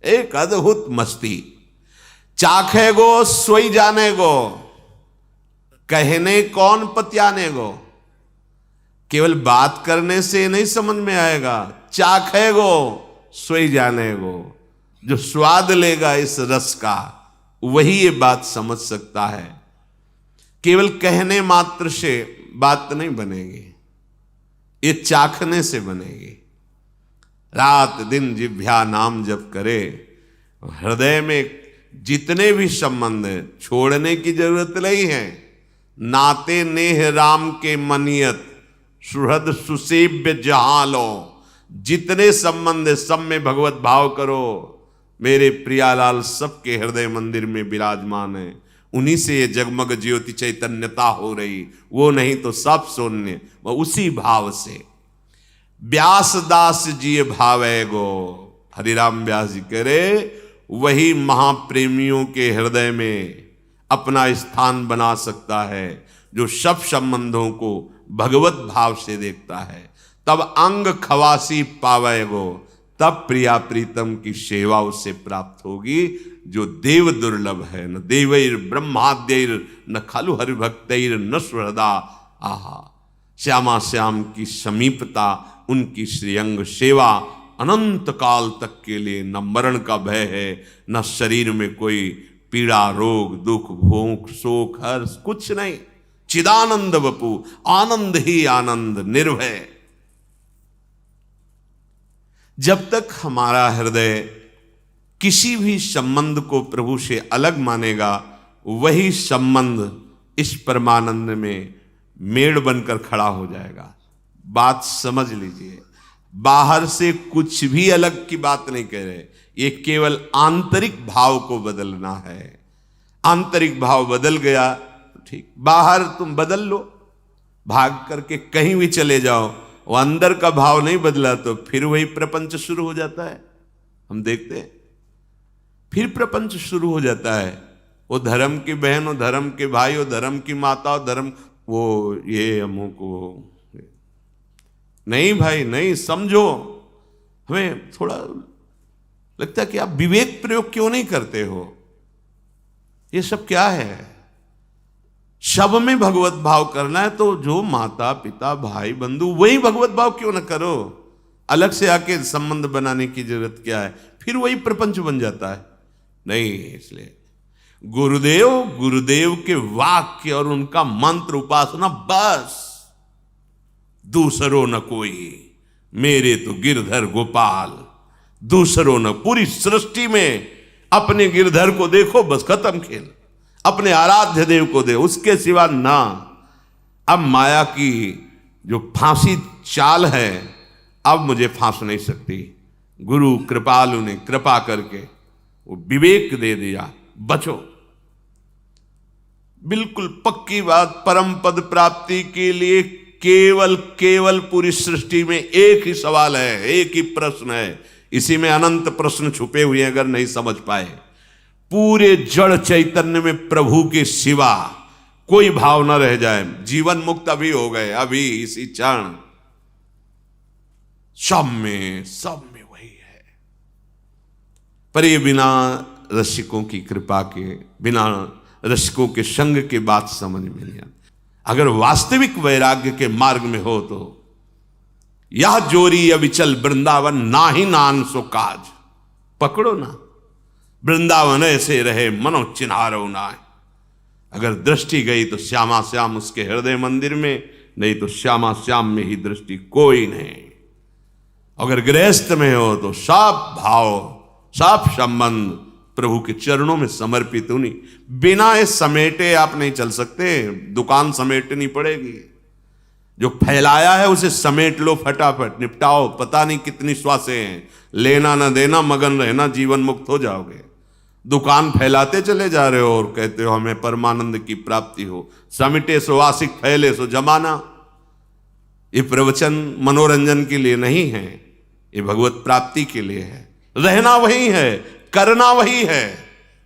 [SPEAKER 1] एक अद्भुत मस्ती। चाखे गो सोई जाने गो, कहने कौन पत्याने गो। केवल बात करने से नहीं समझ में आएगा, चाखे गो सोई जाने गो। जो स्वाद लेगा इस रस का वही ये बात समझ सकता है। केवल कहने मात्र से बात नहीं बनेगी, ये चाखने से बनेगी। रात दिन जिह्वा नाम जप करे, हृदय में जितने भी संबंध है छोड़ने की जरूरत नहीं है। नाते नेह राम के मनियत, सुहृद सुसेव्य जहां लो। जितने संबंध सब में भगवत भाव करो। मेरे प्रियालाल सबके हृदय मंदिर में विराजमान है, उन्हीं से ये जगमग ज्योति चैतन्यता हो रही, वो नहीं तो सब शून्य। वह उसी भाव से व्यास दास जी भावे गो। हरिराम व्यास जी कह रहे वही महाप्रेमियों के हृदय में अपना स्थान बना सकता है जो सब संबंधों को भगवत भाव से देखता है। तब अंग खवासी पावे गो, तब प्रिया प्रीतम की सेवा उससे प्राप्त होगी जो देव दुर्लभ है। न देवैर ब्रह्माद्यैर न खलु हरिभक्तैर न सुहृदा। आहा, श्यामा श्याम की समीपता, उनकी श्रीअंग सेवा अनंत काल तक के लिए। न मरण का भय है, न शरीर में कोई पीड़ा रोग दुख भूख शोक हर्ष, कुछ नहीं। चिदानंद वपु, आनंद ही आनंद, निर्भय। जब तक हमारा हृदय किसी भी संबंध को प्रभु से अलग मानेगा, वही संबंध इस परमानंद में मेड़ बनकर खड़ा हो जाएगा। बात समझ लीजिए, बाहर से कुछ भी अलग की बात नहीं कह रहे, ये केवल आंतरिक भाव को बदलना है। आंतरिक भाव बदल गया तो ठीक, बाहर तुम बदल लो, भाग करके कहीं भी चले जाओ, वो अंदर का भाव नहीं बदला तो फिर वही प्रपंच शुरू हो जाता है। हम देखते हैं फिर प्रपंच शुरू हो जाता है। वो धर्म की बहन, वो धर्म के भाई, वो धर्म की माता, वो धर्म, वो ये अमुक वो। नहीं भाई नहीं, समझो। हमें थोड़ा लगता है कि आप विवेक प्रयोग क्यों नहीं करते हो। ये सब क्या है? सब में भगवत भाव करना है तो जो माता पिता भाई बंधु वही भगवत भाव क्यों न करो। अलग से आके संबंध बनाने की जरूरत क्या है? फिर वही प्रपंच बन जाता है। नहीं, इसलिए गुरुदेव के वाक्य और उनका मंत्र उपासना, बस दूसरों न कोई, मेरे तो गिरधर गोपाल। दूसरों न, पूरी सृष्टि में अपने गिरधर को देखो, बस खत्म खेल। अपने आराध्य देव को दे, उसके सिवा ना। अब माया की जो फांसी चाल है, अब मुझे फांस नहीं सकती। गुरु कृपालु ने कृपा करके वो विवेक दे दिया, बचो। बिल्कुल पक्की बात, परम पद प्राप्ति के लिए केवल पूरी सृष्टि में एक ही सवाल है, एक ही प्रश्न है। इसी में अनंत प्रश्न छुपे हुए हैं, अगर नहीं समझ पाए। पूरे जड़ चैतन्य में प्रभु के सिवा कोई भाव न रह जाए। जीवन मुक्त अभी हो गए, अभी इसी क्षण। सब में वही है। पर ये बिना रसिकों की कृपा के, बिना रसिकों के संग के बात समझ में नहीं आती। अगर वास्तविक वैराग्य के मार्ग में हो तो यह जोरी अविचल वृंदावन ना ही नान सो काज। पकड़ो ना, वृंदावन ऐसे रहे मनो चिन्हारो ना। अगर दृष्टि गई तो श्यामा श्याम उसके हृदय मंदिर में, नहीं तो श्यामा श्याम में ही दृष्टि कोई नहीं। अगर गृहस्थ में हो तो सब भाव सब संबंध प्रभु के चरणों में समर्पित होनी। बिना इस समेटे आप नहीं चल सकते। दुकान समेटनी पड़ेगी। जो फैलाया है उसे समेट लो, फटाफट निपटाओ। पता नहीं कितनी श्वासें हैं, लेना ना देना, मगन रहना, जीवन मुक्त हो जाओगे। दुकान फैलाते चले जा रहे हो और कहते हो हमें परमानंद की प्राप्ति हो। समिटे सो आशिक, फैले सो जमाना। ये प्रवचन मनोरंजन के लिए नहीं है, ये भगवत प्राप्ति के लिए है। रहना वही है, करना वही है,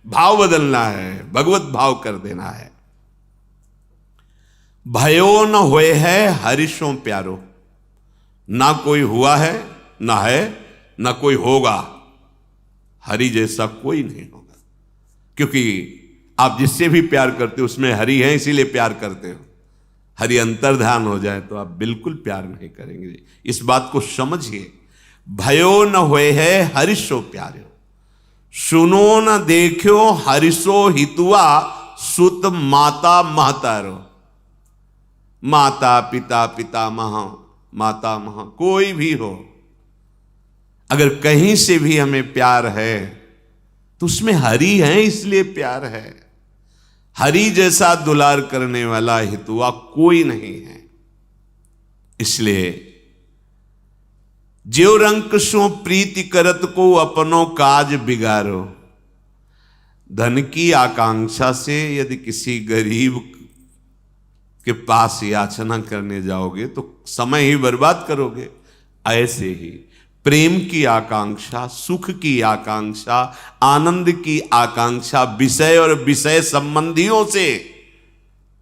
[SPEAKER 1] भाव बदलना है, भगवत भाव कर देना है। भयो न होए है हरिशों प्यारो, ना कोई हुआ है, ना है, ना कोई होगा। हरि जैसा कोई नहीं होगा, क्योंकि आप जिससे भी प्यार करते हो उसमें हरि है, इसीलिए प्यार करते हो। हरि अंतर्ध्यान हो जाए तो आप बिल्कुल प्यार नहीं करेंगे। इस बात को समझिए। भयो न होए है हरिशो प्यारो, सुनो न देखो हरिशो हितुआ, सुत माता महतारो। माता पिता, पितामह, माता मह, कोई भी हो, अगर कहीं से भी हमें प्यार है तो उसमें हरि है, इसलिए प्यार है। हरि जैसा दुलार करने वाला हितुआ कोई नहीं है। इसलिए ज्यो रंक सो प्रीति करत को अपनो काज बिगारो। धन की आकांक्षा से यदि किसी गरीब के पास याचना करने जाओगे तो समय ही बर्बाद करोगे। ऐसे ही प्रेम की आकांक्षा, सुख की आकांक्षा, आनंद की आकांक्षा, विषय और विषय संबंधियों से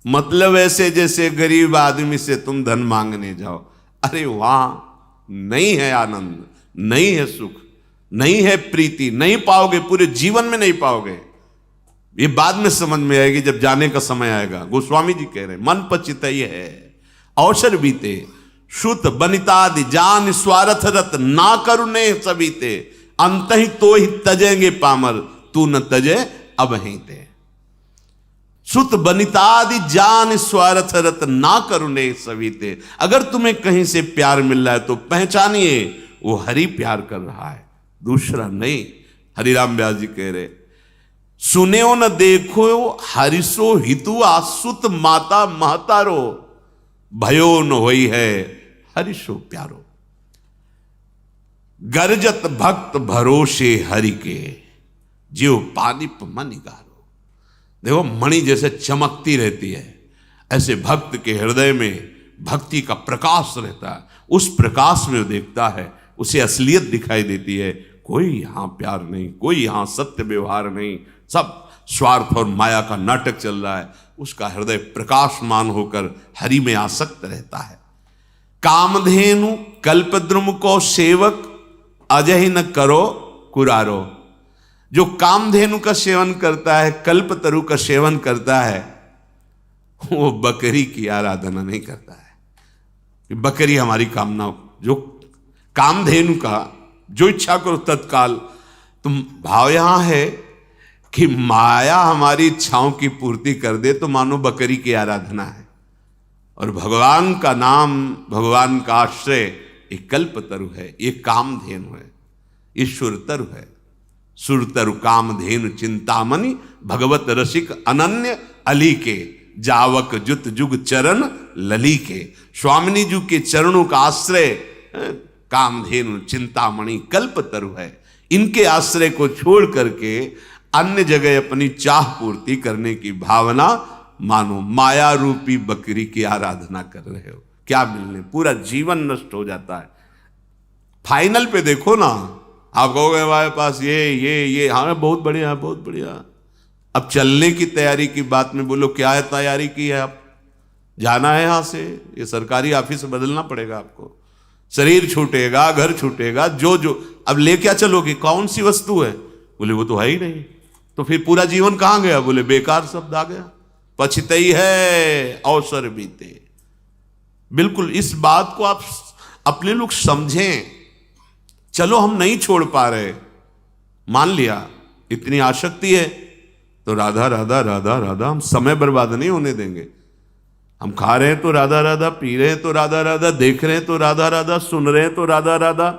[SPEAKER 1] मतलब ऐसे जैसे गरीब आदमी से तुम धन मांगने जाओ, अरे वहां नहीं है आनंद, नहीं है सुख, नहीं है प्रीति, नहीं पाओगे, पूरे जीवन में नहीं पाओगे। ये बाद में समझ में आएगी जब जाने का समय आएगा। गोस्वामी जी कह रहे हैं, मन पचित है अवसर बीते, श्रुत बनितादि जान स्वार्थ रत, ना करुणे सबीते, अंत ही तो ही तजेंगे पामर, तू न तजे अब ही ते। श्रुत बनितादि जान स्वार्थ रत, ना करुणे सबीते। अगर तुम्हें कहीं से प्यार मिल रहा है तो पहचानिए वो हरि प्यार कर रहा है, दूसरा नहीं। हरिराम व्यास जी कह रहे, सुनेओ न देखो हरिशो हितुआ, सुत माता महतारो, भयो न होई है हरिशो प्यारो। गरजत भक्त भरोसे हरि के, जियो पानिप मन गारो। देखो मणि जैसे चमकती रहती है, ऐसे भक्त के हृदय में भक्ति का प्रकाश रहता है। उस प्रकाश में देखता है, उसे असलियत दिखाई देती है। कोई यहां प्यार नहीं, कोई यहां सत्य व्यवहार नहीं, सब स्वार्थ और माया का नाटक चल रहा है। उसका हृदय प्रकाशमान होकर हरि में आसक्त रहता है। कामधेनु कल्पद्रुम को सेवक, अजय न करो कुरारो। जो कामधेनु का सेवन करता है, कल्पतरु का सेवन करता है, वो बकरी की आराधना नहीं करता है। बकरी हमारी कामना, जो कामधेनु का जो इच्छा करो तत्काल। तुम भाव यहां है कि माया हमारी इच्छाओं की पूर्ति कर दे तो मानो बकरी की आराधना है। और भगवान का नाम, भगवान का आश्रय ये कल्पतरु है, ये कामधेनु है, ये सुरतरु है। सुरतरु कामधेनु चिंतामणि, भगवत रसिक अनन्य अली के, जावक जुत जुग चरण लली के। स्वामिनी जी के चरणों का आश्रय कामधेनु चिंतामणि कल्पतरु है। इनके आश्रय को छोड़ करके अन्य जगह अपनी चाह पूर्ति करने की भावना मानो माया रूपी बकरी की आराधना कर रहे हो। क्या मिलने, पूरा जीवन नष्ट हो जाता है। फाइनल पे देखो ना, आप कहोगे हमारे पास ये हाँ बहुत बढ़िया, बहुत बढ़िया। अब चलने की तैयारी की बात में बोलो, क्या है तैयारी की है? आप जाना है यहां से, ये सरकारी ऑफिस बदलना पड़ेगा आपको, शरीर छूटेगा, घर छूटेगा, जो अब ले क्या चलोगे, कौन सी वस्तु है? बोले वो तो है ही नहीं। तो फिर पूरा जीवन कहां गया? बोले बेकार शब्द आ गया। पछतई है अवसर बीते। बिल्कुल इस बात को आप अपने लोग समझें। चलो हम नहीं छोड़ पा रहे, मान लिया इतनी आसक्ति है तो राधा राधा राधा राधा, हम समय बर्बाद नहीं होने देंगे। हम खा रहे हैं तो राधा राधा, पी रहे हैं तो राधा राधा, देख रहे हैं तो राधा राधा, सुन रहे हैं तो राधा राधा।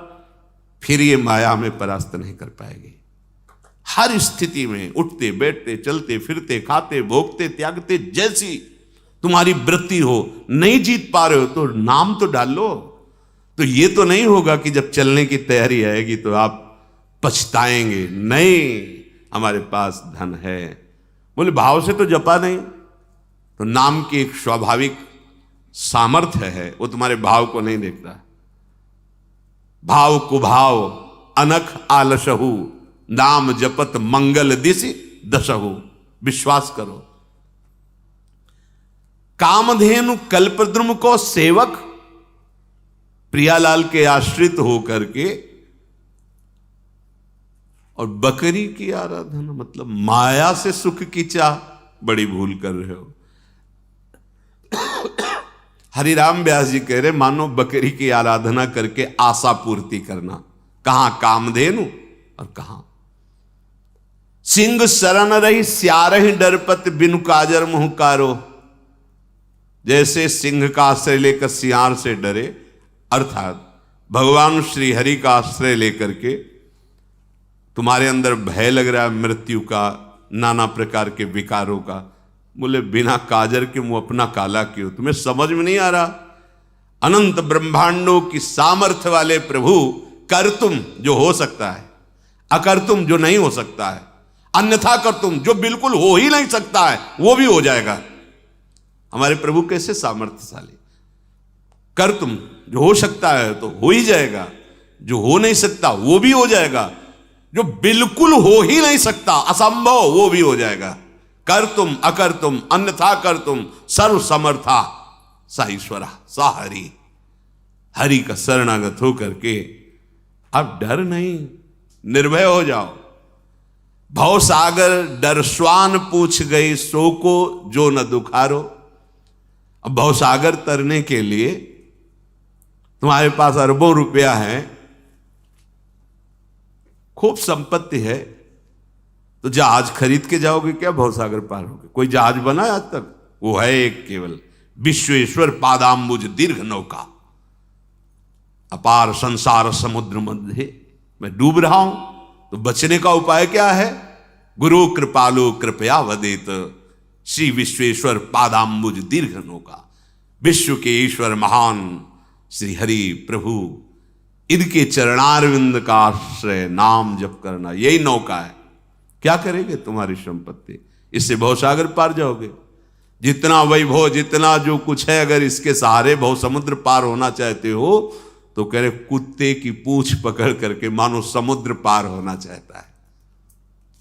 [SPEAKER 1] फिर ये माया हमें परास्त नहीं कर पाएगी। हर स्थिति में उठते बैठते चलते फिरते खाते भोगते त्यागते जैसी तुम्हारी वृत्ति हो, नहीं जीत पा रहे हो तो नाम तो डाल लो। तो ये तो नहीं होगा कि जब चलने की तैयारी आएगी तो आप पछताएंगे, नहीं हमारे पास धन है। बोले भाव से तो जपा नहीं, तो नाम की एक स्वाभाविक सामर्थ्य है, वो तुम्हारे भाव को नहीं देखता। भाव कुभाव अनख आलसहु, नाम जपत मंगल दिशि दशहु। विश्वास करो। कामधेनु कल्पद्रुम को सेवक, प्रियालाल के आश्रित होकर के, और बकरी की आराधना, मतलब माया से सुख की चाह, बड़ी भूल कर रहे हो। हरिराम व्यास जी कह रहे मानो बकरी की आराधना करके आशा पूर्ति करना। कहां कामधेनु और कहां सिंह शरण रही स्यारहि डरपत बिनु काजर मुहकारो। जैसे सिंह का आश्रय लेकर सियार से डरे, अर्थात भगवान श्री हरि का आश्रय लेकर के तुम्हारे अंदर भय लग रहा है मृत्यु का, नाना प्रकार के विकारों का, बोले बिना काजर के मुंह अपना काला क्यों? तुम्हें समझ में नहीं आ रहा? अनंत ब्रह्मांडों की सामर्थ्य वाले प्रभु, कर तुम जो हो सकता है, अकर तुम जो नहीं हो सकता है, अन्यथा कर तुम जो बिल्कुल हो ही नहीं सकता है वो भी हो जाएगा। हमारे प्रभु कैसे सामर्थ्यशाली। कर तुम जो हो सकता है तो हो ही जाएगा, जो हो नहीं सकता वो भी हो जाएगा, जो बिल्कुल हो ही नहीं सकता, असंभव, वो भी हो जाएगा। कर तुम अकर तुम अन्यथा कर तुम, सर्व समर्था सा ईश्वरा सा हरि। हरि का शरणागत होकर के अब डर नहीं, निर्भय हो जाओ। भव सागर डर स्वान पूछ गई, सो को जो न दुखारो। अब भव सागर तरने के लिए तुम्हारे पास अरबों रुपया है, खूब संपत्ति है, तो जहाज खरीद के जाओगे क्या? भवसागर पार होगे? कोई जहाज बना आज तक? वो है एक केवल विश्वेश्वर पादाम्बुज दीर्घ नौका। अपार संसार समुद्र मध्य मैं डूब रहा हूं, तो बचने का उपाय क्या है? गुरु कृपालु कृपया वदेत, श्री विश्वेश्वर पादाम्बुज दीर्घ नौका। विश्व के ईश्वर महान श्री हरि प्रभु, इनके चरणारविंद का आश्रय नाम जप करना, यही नौका है। क्या करेंगे तुम्हारी संपत्ति? इससे भवसागर पार जाओगे। जितना वैभव, जितना जो कुछ है, अगर इसके सहारे भव समुद्र पार होना चाहते हो तो कह रहे कुत्ते की पूंछ पकड़ करके मानो समुद्र पार होना चाहता है,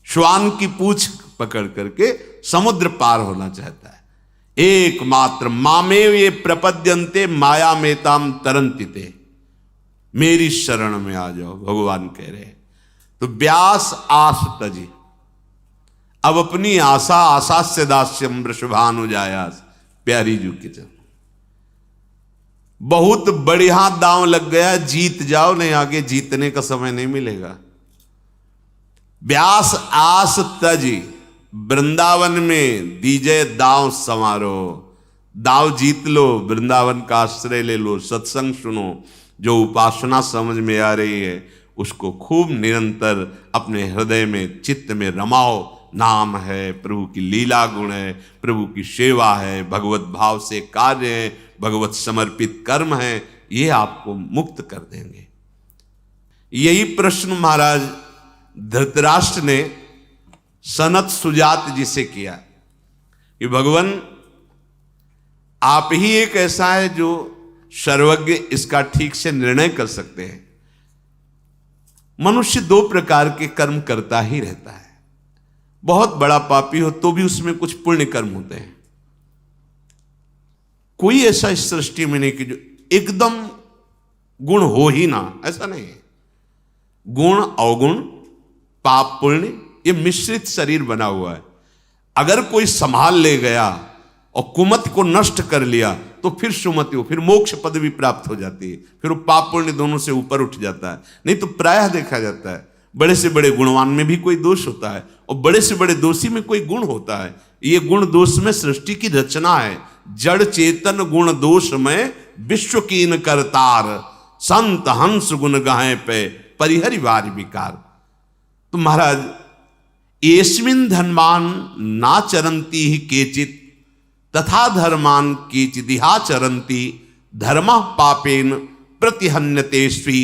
[SPEAKER 1] श्वान की पूंछ पकड़ करके समुद्र पार होना चाहता है। एकमात्र मामेव ये प्रपद्यन्ते माया मेताम तरंतिते, मेरी शरण में आ जाओ, भगवान कह रहे हैं। तो व्यास आस तजी, अब अपनी आशा, आशा से दास्यम वृषभानुजायास, प्यारी जू के चल। बहुत बढ़िया दांव लग गया, जीत जाओ, नहीं आगे जीतने का समय नहीं मिलेगा। व्यास आस तजी, वृंदावन में दीजय दांव समारोह, दांव जीत लो, वृंदावन का आश्रय ले लो, सत्संग सुनो, जो उपासना समझ में आ रही है उसको खूब निरंतर अपने हृदय में, चित्त में रमाओ। नाम है, प्रभु की लीला गुण है, प्रभु की सेवा है, भगवत भाव से कार्य है, भगवत समर्पित कर्म है, ये आपको मुक्त कर देंगे। यही प्रश्न महाराज धृतराष्ट्र ने सनत सुजात जी से किया कि भगवान आप ही एक ऐसा है जो सर्वज्ञ, इसका ठीक से निर्णय कर सकते हैं। मनुष्य दो प्रकार के कर्म करता ही रहता है। बहुत बड़ा पापी हो तो भी उसमें कुछ पुण्य कर्म होते हैं। कोई ऐसा इस सृष्टि में नहीं कि जो एकदम गुण हो ही ना, ऐसा नहीं है। गुण अवगुण, पाप पुण्य, ये मिश्रित शरीर बना हुआ है। अगर कोई संभाल ले गया और कुमति को नष्ट कर लिया तो फिर सुमति हो, फिर मोक्ष पदवी प्राप्त हो जाती है, फिर वो पाप पुण्य दोनों से ऊपर उठ जाता है। नहीं तो प्रायः देखा जाता है बड़े से बड़े गुणवान में भी कोई दोष होता है और बड़े से बड़े दोषी में कोई गुण होता है। ये गुण दोष में सृष्टि की रचना है। जड़ चेतन गुण दोष में विश्व कीन करतार, संत हंस गुण गाहे पे परिहरि वारि विकार। तो महाराज एस्मिन धनवान ना चरंती ही केचित तथा धर्मान केचिदिहा चरंती, धर्म पापेन प्रतिहन्यते स्वी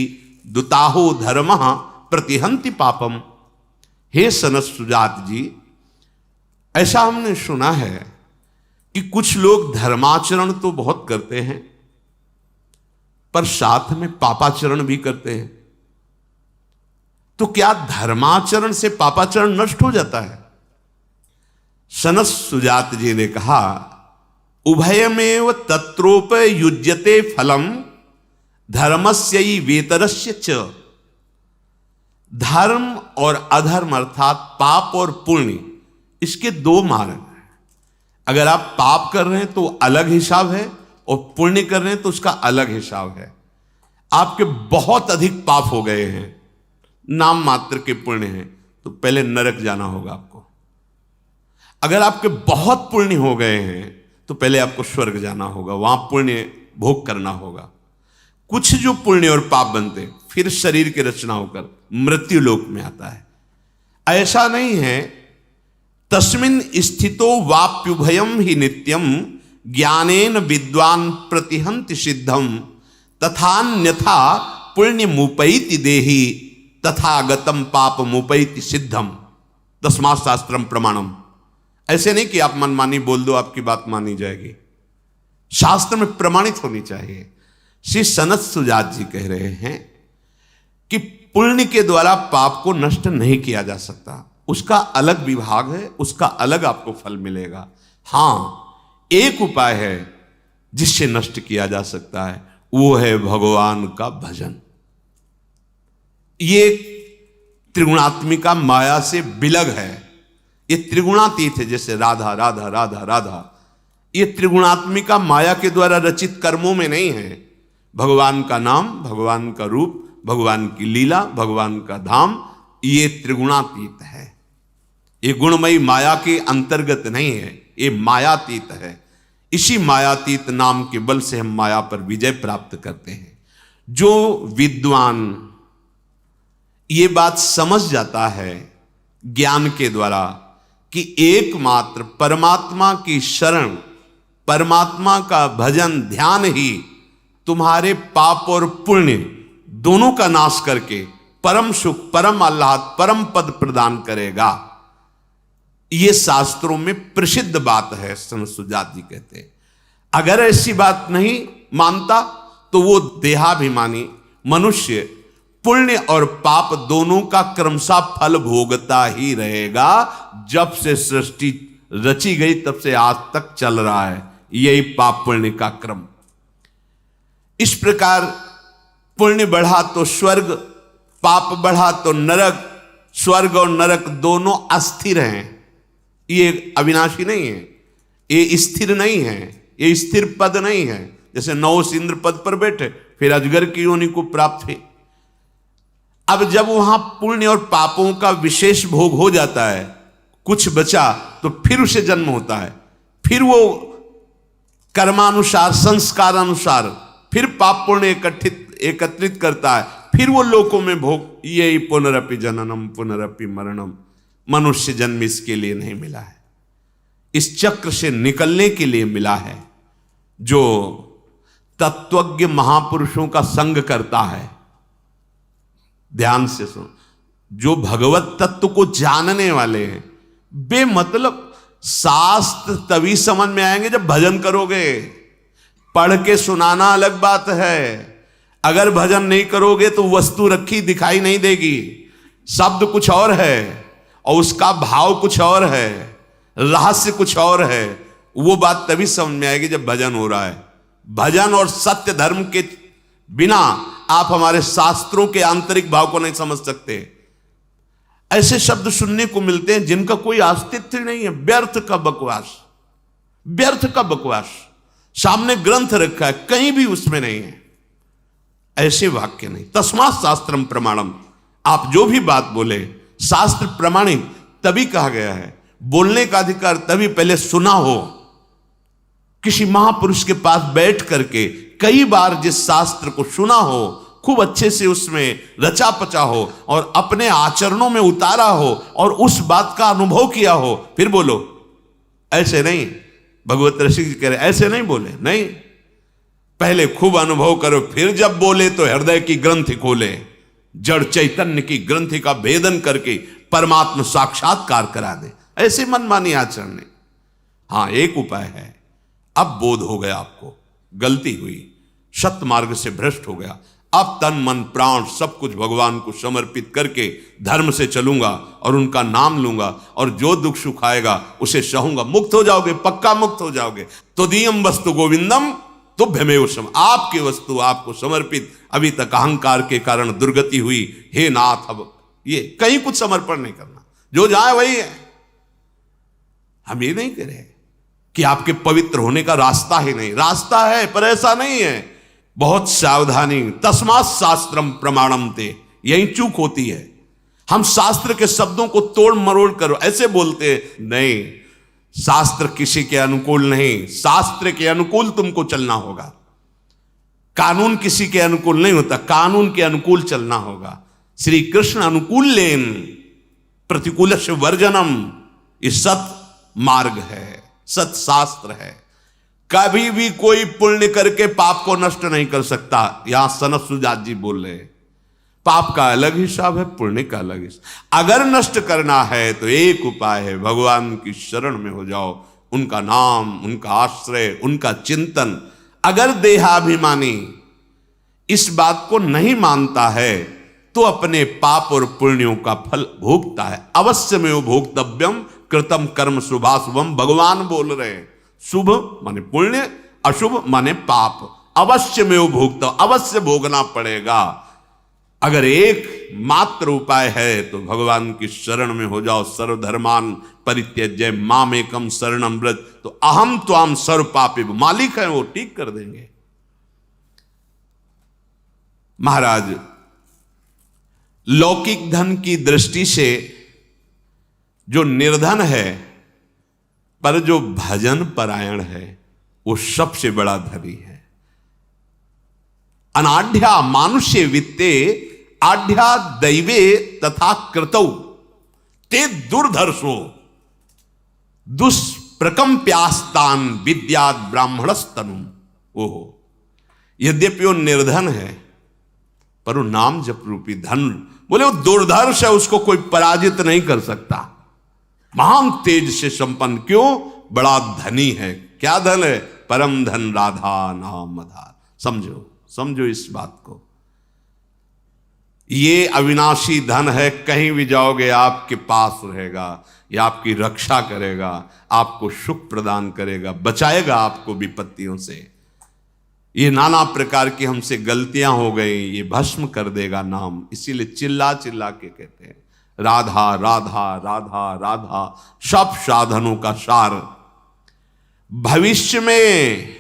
[SPEAKER 1] दुताहो धर्म प्रतिहंति पापम। हे सनत सुजात जी, ऐसा हमने सुना है कि कुछ लोग धर्माचरण तो बहुत करते हैं पर साथ में पापाचरण भी करते हैं। तो क्या धर्माचरण से पापाचरण नष्ट हो जाता है? सनत सुजात जी ने कहा उभयमेव तत्रोपयुज्यते फलम धर्मस्यै वेतरस्य च। धर्म और अधर्म अर्थात पाप और पुण्य, इसके दो मार्ग हैं। अगर आप पाप कर रहे हैं तो अलग हिसाब है, और पुण्य कर रहे हैं तो उसका अलग हिसाब है। आपके बहुत अधिक पाप हो गए हैं, नाम मात्र के पुण्य हैं, तो पहले नरक जाना होगा आपको। अगर आपके बहुत पुण्य हो गए हैं तो पहले आपको स्वर्ग जाना होगा, वहां पुण्य भोग करना होगा। कुछ जो पुण्य और पाप बनते फिर शरीर की रचना होकर मृत्यु लोक में आता है। ऐसा नहीं है। तस्मिन् स्थितो वाप्युभयम ही नित्यम ज्ञानेन विद्वान प्रतिहंति सिद्धम तथान्यथा पुण्य मुपैति देहि तथागतम पाप मुपैति सिद्धम तस्मात् शास्त्रम प्रमाणम। ऐसे नहीं कि आप मनमानी बोल दो आपकी बात मानी जाएगी, शास्त्र में प्रमाणित होनी चाहिए। श्री सनत सुजात जी कह रहे हैं कि पुण्य के द्वारा पाप को नष्ट नहीं किया जा सकता, उसका अलग विभाग है, उसका अलग आपको फल मिलेगा। हां, एक उपाय है जिससे नष्ट किया जा सकता है, वो है भगवान का भजन। ये त्रिगुणात्मिका माया से बिलग है। ये त्रिगुणातीत है, जैसे राधा राधा राधा राधा। ये त्रिगुणात्मिका माया के द्वारा रचित कर्मों में नहीं है। भगवान का नाम, भगवान का रूप, भगवान की लीला, भगवान का धाम, ये त्रिगुणातीत है। ये गुणमयी माया के अंतर्गत नहीं है, ये मायातीत है। इसी मायातीत नाम के बल से हम माया पर विजय प्राप्त करते हैं। जो विद्वान ये बात समझ जाता है ज्ञान के द्वारा कि एकमात्र परमात्मा की शरण, परमात्मा का भजन ध्यान ही तुम्हारे पाप और पुण्य दोनों का नाश करके परम सुख, परम आह्लाद, परम पद प्रदान करेगा, यह शास्त्रों में प्रसिद्ध बात है। संत सुजात जी कहते हैं अगर ऐसी बात नहीं मानता तो वो देहाभिमानी मनुष्य पुण्य और पाप दोनों का क्रमशः फल भोगता ही रहेगा। जब से सृष्टि रची गई तब से आज तक चल रहा है यही पाप पुण्य का क्रम। इस प्रकार पुण्य बढ़ा तो स्वर्ग, पाप बढ़ा तो नरक। स्वर्ग और नरक दोनों अस्थिर हैं, ये अविनाशी नहीं है, ये स्थिर नहीं है, ये स्थिर पद नहीं है। जैसे नौस इंद्र पद पर बैठे फिर अजगर की योनि को प्राप्त हुई। अब जब वहां पुण्य और पापों का विशेष भोग हो जाता है, कुछ बचा तो फिर उसे जन्म होता है, फिर वो कर्मानुसार, संस्कार अनुसार फिर पाप पुण्य एकत्रित करता है, फिर वो लोकों में भोग। यही पुनरपि जननम पुनरपि मरणम। मनुष्य जन्म इसके लिए नहीं मिला है, इस चक्र से निकलने के लिए मिला है। जो तत्वज्ञ महापुरुषों का संग करता है, ध्यान से सुन, जो भगवत तत्व को जानने वाले हैं, बेमतलब शास्त्र तभी समझ में आएंगे जब भजन करोगे। पढ़ के सुनाना अलग बात है, अगर भजन नहीं करोगे तो वस्तु रखी दिखाई नहीं देगी, शब्द कुछ और है और उसका भाव कुछ और है, रहस्य कुछ और है। वो बात तभी समझ में आएगी जब भजन हो रहा है। भजन और सत्य धर्म के बिना आप हमारे शास्त्रों के आंतरिक भाव को नहीं समझ सकते। ऐसे शब्द सुनने को मिलते हैं जिनका कोई अस्तित्व नहीं है, व्यर्थ का बकवास, व्यर्थ का बकवास। सामने ग्रंथ रखा है, कहीं भी उसमें नहीं है ऐसे वाक्य नहीं। तस्मात् शास्त्रम प्रमाणम। आप जो भी बात बोले शास्त्र प्रमाणित तभी कहा गया है। बोलने का अधिकार तभी पहले सुना हो, किसी महापुरुष के पास बैठ करके कई बार जिस शास्त्र को सुना हो, खूब अच्छे से उसमें रचा पचा हो और अपने आचरणों में उतारा हो और उस बात का अनुभव किया हो, फिर बोलो। ऐसे नहीं, भगवत रसिक जी कह रहे ऐसे नहीं बोले, नहीं, पहले खूब अनुभव करो, फिर जब बोले तो हृदय की ग्रंथि खोले, जड़ चैतन्य की ग्रंथि का भेदन करके परमात्मा साक्षात्कार करा दे। ऐसे मनमानी आचरण नहीं। हां, एक उपाय है, अब बोध हो गया आपको, गलती हुई, सत्य मार्ग से भ्रष्ट हो गया, अब तन मन प्राण सब कुछ भगवान को समर्पित करके धर्म से चलूंगा और उनका नाम लूंगा और जो दुख सुख आएगा उसे सहूंगा। मुक्त हो जाओगे, पक्का मुक्त हो जाओगे। तो दीयम वस्तु गोविंदम तुभ्यमेव सम, आपकी वस्तु आपको समर्पित। अभी तक अहंकार के कारण दुर्गति हुई, हे नाथ अब ये कहीं कुछ समर्पण नहीं करना, जो जाए वही है। हम ये नहीं कह रहे कि आपके पवित्र होने का रास्ता ही नहीं, रास्ता है पर ऐसा नहीं है। बहुत सावधानी, तस्मात् शास्त्रम प्रमाणम ते, यही चूक होती है। हम शास्त्र के शब्दों को तोड़ मरोड़ कर ऐसे बोलते नहीं, शास्त्र किसी के अनुकूल नहीं, शास्त्र के अनुकूल तुमको चलना होगा। कानून किसी के अनुकूल नहीं होता, कानून के अनुकूल चलना होगा। श्री कृष्ण अनुकूल लेन प्रतिकूल से वर्जनम, ये सत मार्ग है, सत शास्त्र है। कभी भी कोई पुण्य करके पाप को नष्ट नहीं कर सकता। यहां सनत सुजात जी बोल रहे हैं, पाप का अलग हिसाब है, पुण्य का अलग हिसाब। अगर नष्ट करना है तो एक उपाय है, भगवान की शरण में हो जाओ, उनका नाम, उनका आश्रय, उनका चिंतन। अगर देहाभिमानी इस बात को नहीं मानता है तो अपने पाप और पुण्यों का फल भोगता है। अवश्य में भोक्तव्यम कृतम कर्म शुभाशुभम, भगवान बोल रहे हैं। शुभ माने पुण्य, अशुभ माने पाप। अवश्य में वो भोगता, अवश्य भोगना पड़ेगा। अगर एक मात्र उपाय है तो भगवान की शरण में हो जाओ। सर्वधर्मान परित्यज्य मामेकम शरणम व्रज, तो अहम त्वाम सर्व पापी, मालिक है वो, ठीक कर देंगे। महाराज, लौकिक धन की दृष्टि से जो निर्धन है, पर जो भजन परायण है वो सबसे बड़ा धनी है। अनाढ़्या मानुष्य वित्ते आढ़्या दैवे तथा कृतौ ते दुर्धर्षो दुष्प्रकंप्यास्तान विद्यात ब्राह्मणस्तनु। ओहो, यद्यपि वो निर्धन है पर वो नाम जप रूपी धन, बोले वो दुर्धर्ष है, उसको कोई पराजित नहीं कर सकता। महान तेज से संपन्न, क्यों? बड़ा धनी है। क्या धन है? परम धन राधा नाम आधार। समझो, समझो इस बात को। ये अविनाशी धन है, कहीं भी जाओगे आपके पास रहेगा, ये आपकी रक्षा करेगा, आपको सुख प्रदान करेगा, बचाएगा आपको विपत्तियों से। ये नाना प्रकार की हमसे गलतियां हो गई, ये भस्म कर देगा नाम। इसीलिए चिल्ला चिल्ला के कहते हैं राधा राधा राधा राधा, सब साधनों का सार। भविष्य में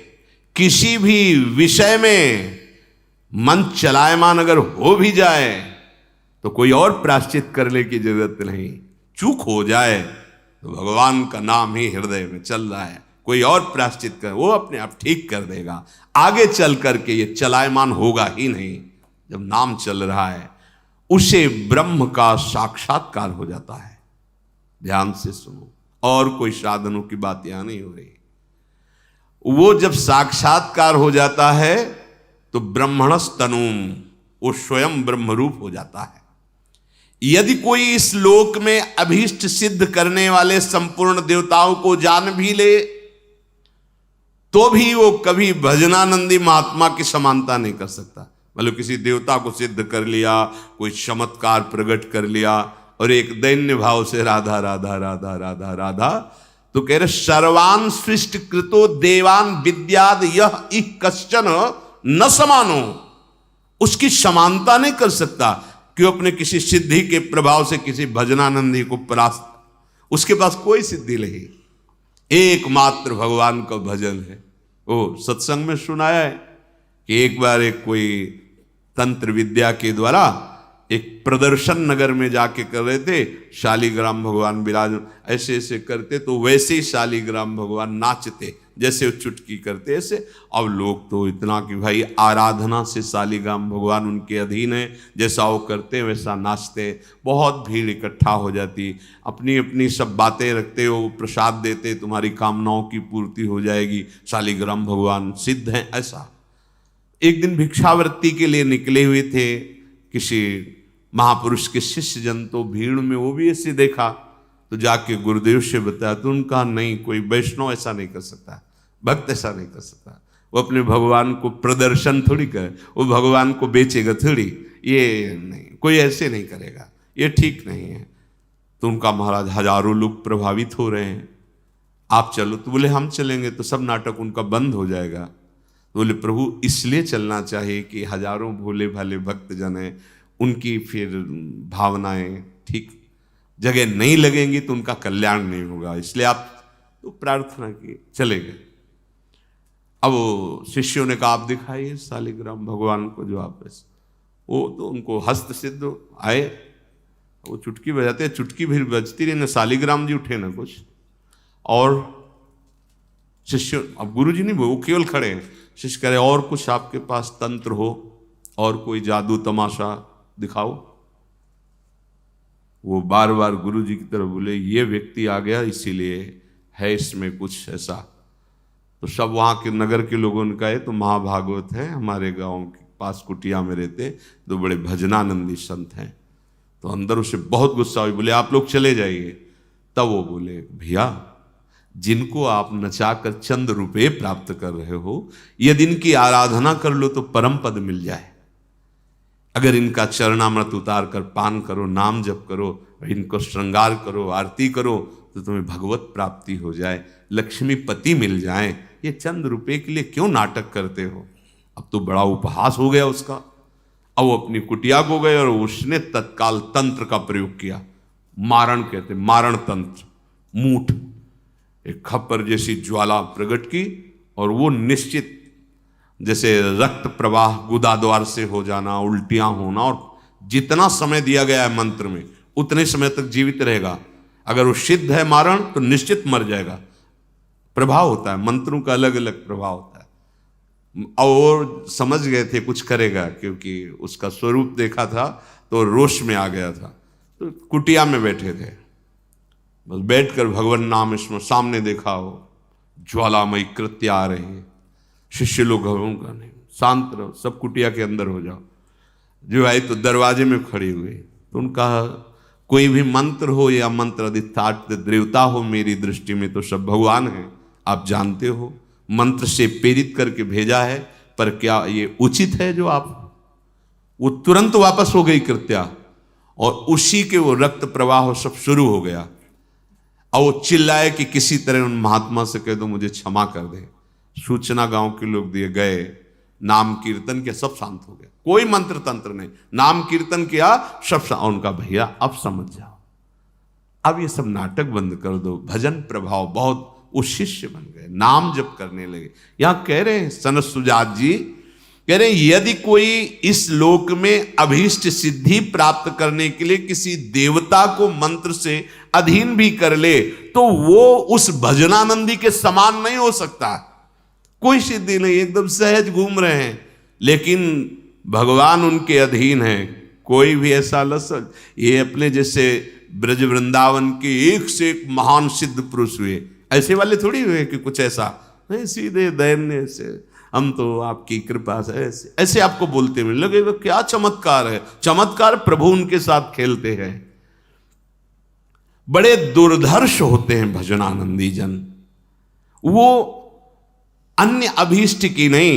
[SPEAKER 1] किसी भी विषय में मन चलायमान अगर हो भी जाए तो कोई और प्रायश्चित करने की जरूरत नहीं। चूक हो जाए तो भगवान का नाम ही हृदय में चल रहा है, कोई और प्रायश्चित कर, वो अपने आप ठीक कर देगा। आगे चल करके ये चलायमान होगा ही नहीं। जब नाम चल रहा है उसे ब्रह्म का साक्षात्कार हो जाता है। ध्यान से सुनो, और कोई साधनों की बात यहां नहीं हो रही। वो जब साक्षात्कार हो जाता है तो ब्रह्मणस्तनुम, वो स्वयं ब्रह्मरूप हो जाता है। यदि कोई इस लोक में अभीष्ट सिद्ध करने वाले संपूर्ण देवताओं को जान भी ले तो भी वो कभी भजनानंदी महात्मा की समानता नहीं कर सकता। मतलब किसी देवता को सिद्ध कर लिया, कोई चमत्कार प्रकट कर लिया और एक दैन्य भाव से राधा राधा राधा राधा राधा, तो कह रहे सर्वान सृष्टि कृतो देवान विद्याद यह इह कश्चन न समानो, उसकी समानता नहीं कर सकता। क्यों? अपने किसी सिद्धि के प्रभाव से किसी भजनानंदी को परास्त, उसके पास कोई सिद्धि नहीं, एकमात्र भगवान का भजन है। ओ सत्संग में सुनाया है कि एक बार एक कोई तंत्र विद्या के द्वारा एक प्रदर्शन नगर में जाके कर रहे थे, शालिग्राम भगवान विराज ऐसे ऐसे करते, तो वैसे ही शालिग्राम भगवान नाचते, जैसे वो चुटकी करते ऐसे। अब लोग तो इतना कि भाई आराधना से शालिग्राम भगवान उनके अधीन है, जैसा वो करते वैसा नाचते। बहुत भीड़ इकट्ठा हो जाती, अपनी अपनी सब बातें रखते हो, प्रसाद देते, तुम्हारी कामनाओं की पूर्ति हो जाएगी, शालिग्राम भगवान सिद्ध हैं, ऐसा। एक दिन भिक्षावृत्ति के लिए निकले हुए थे किसी महापुरुष के शिष्य जन, तो भीड़ में वो भी ऐसे देखा, तो जाके गुरुदेव से बताया, तो उनका नहीं, कोई वैष्णव ऐसा नहीं कर सकता, भक्त ऐसा नहीं कर सकता। वो अपने भगवान को प्रदर्शन थोड़ी करे, वो भगवान को बेचेगा थोड़ी, ये नहीं, कोई ऐसे नहीं करेगा, ये ठीक नहीं है। तो उनका महाराज हजारों लोग प्रभावित हो रहे हैं, आप चलो। तो बोले हम चलेंगे तो सब नाटक उनका बंद हो जाएगा। तो बोले प्रभु इसलिए चलना चाहिए कि हजारों भोले भाले भक्त जन हैं, उनकी फिर भावनाएं ठीक जगह नहीं लगेंगी तो उनका कल्याण नहीं होगा, इसलिए आप तो प्रार्थना की, चले गए। अब वो शिष्यों ने कहा आप दिखाइए शालिग्राम भगवान को जो आप ऐसे, वो तो उनको हस्त सिद्ध आए, वो चुटकी बजाते, चुटकी भी बजती रही ना, शालिग्राम जी उठे ना कुछ। और शिष्य, अब गुरु जी नहीं, वो केवल खड़े हैं। शिष्य कह रहे और कुछ आपके पास तंत्र हो, और कोई जादू तमाशा दिखाओ। वो बार बार गुरु जी की तरफ बोले ये व्यक्ति आ गया इसीलिए है इसमें कुछ ऐसा। तो सब वहाँ के नगर के लोगों ने कहा तो महाभागवत है, हमारे गांव के पास कुटिया में रहते, तो बड़े भजनानंदी संत हैं। तो अंदर उसे बहुत गुस्सा हुई, बोले आप लोग चले जाइए। तब वो बोले भैया जिनको आप नचाकर चंद रुपए प्राप्त कर रहे हो, यदि इनकी आराधना कर लो तो परम पद मिल जाए। अगर इनका चरणामृत उतार कर पान करो, नाम जप करो, इनको श्रृंगार करो, आरती करो, तो तुम्हें भगवत प्राप्ति हो जाए, लक्ष्मीपति मिल जाए। ये चंद रुपए के लिए क्यों नाटक करते हो? अब तो बड़ा उपहास हो गया उसका। अब वो अपनी कुटिया को गए और उसने तत्काल तंत्र का प्रयोग किया। मारण कहते, मारण तंत्र। मूठ एक खप्पर जैसी ज्वाला प्रकट की और वो निश्चित जैसे रक्त प्रवाह गुदा द्वार से हो जाना, उल्टियां होना, और जितना समय दिया गया है मंत्र में उतने समय तक जीवित रहेगा। अगर वो सिद्ध है मारण तो निश्चित मर जाएगा। प्रभाव होता है, मंत्रों का अलग अलग प्रभाव होता है। और समझ गए थे कुछ करेगा, क्योंकि उसका स्वरूप देखा था तो रोष में आ गया था। तो कुटिया में बैठे थे, बस बैठकर भगवान नाम इसमें सामने देखा हो ज्वालामयी कृत्य आ रही है। शिष्य लोग घबराऊंगा नहीं, शांत रहो, सब कुटिया के अंदर हो जाओ। जो आई तो दरवाजे में खड़ी हुई, तो उनका कोई भी मंत्र हो या मंत्र अधिष्ठात देवता हो, मेरी दृष्टि में तो सब भगवान हैं, आप जानते हो। मंत्र से प्रेरित करके भेजा है, पर क्या ये उचित है जो आप? वो तुरंत वापस हो गई कृत्या, और उसी के वो रक्त प्रवाह सब शुरू हो गया। और वो चिल्लाए कि किसी तरह उन महात्मा से कह दो मुझे क्षमा कर दे। सूचना गांव के लोग दिए गए, नाम कीर्तन किया, सब शांत हो गया। कोई मंत्र तंत्र नहीं, नाम कीर्तन किया, सब उनका भैया अब समझ जाओ, अब ये सब नाटक बंद कर दो, भजन प्रभाव बहुत। वो शिष्य बन गए, नाम जप करने लगे। यहां कह रहे हैं सनत सुजात जी कह रहे हैं यदि कोई इस लोक में अभीष्ट सिद्धि प्राप्त करने के लिए किसी देवता को मंत्र से अधीन भी कर ले तो वो उस भजनानंदी के समान नहीं हो सकता। कोई सिद्धि नहीं, एकदम सहज घूम रहे हैं, लेकिन भगवान उनके अधीन है। कोई भी ऐसा लसक, ये अपने जैसे ब्रज वृंदावन के एक से एक महान सिद्ध पुरुष हुए, ऐसे वाले थोड़ी हुए कि कुछ ऐसा नहीं, सीधे दैन्य से हम तो आपकी कृपा से ऐसे ऐसे आपको बोलते मिले, लगेगा क्या चमत्कार है। चमत्कार प्रभु उनके साथ खेलते हैं। बड़े दुर्धर्ष होते हैं भजनानंदी जन, वो अन्य अभीष्ट की नहीं,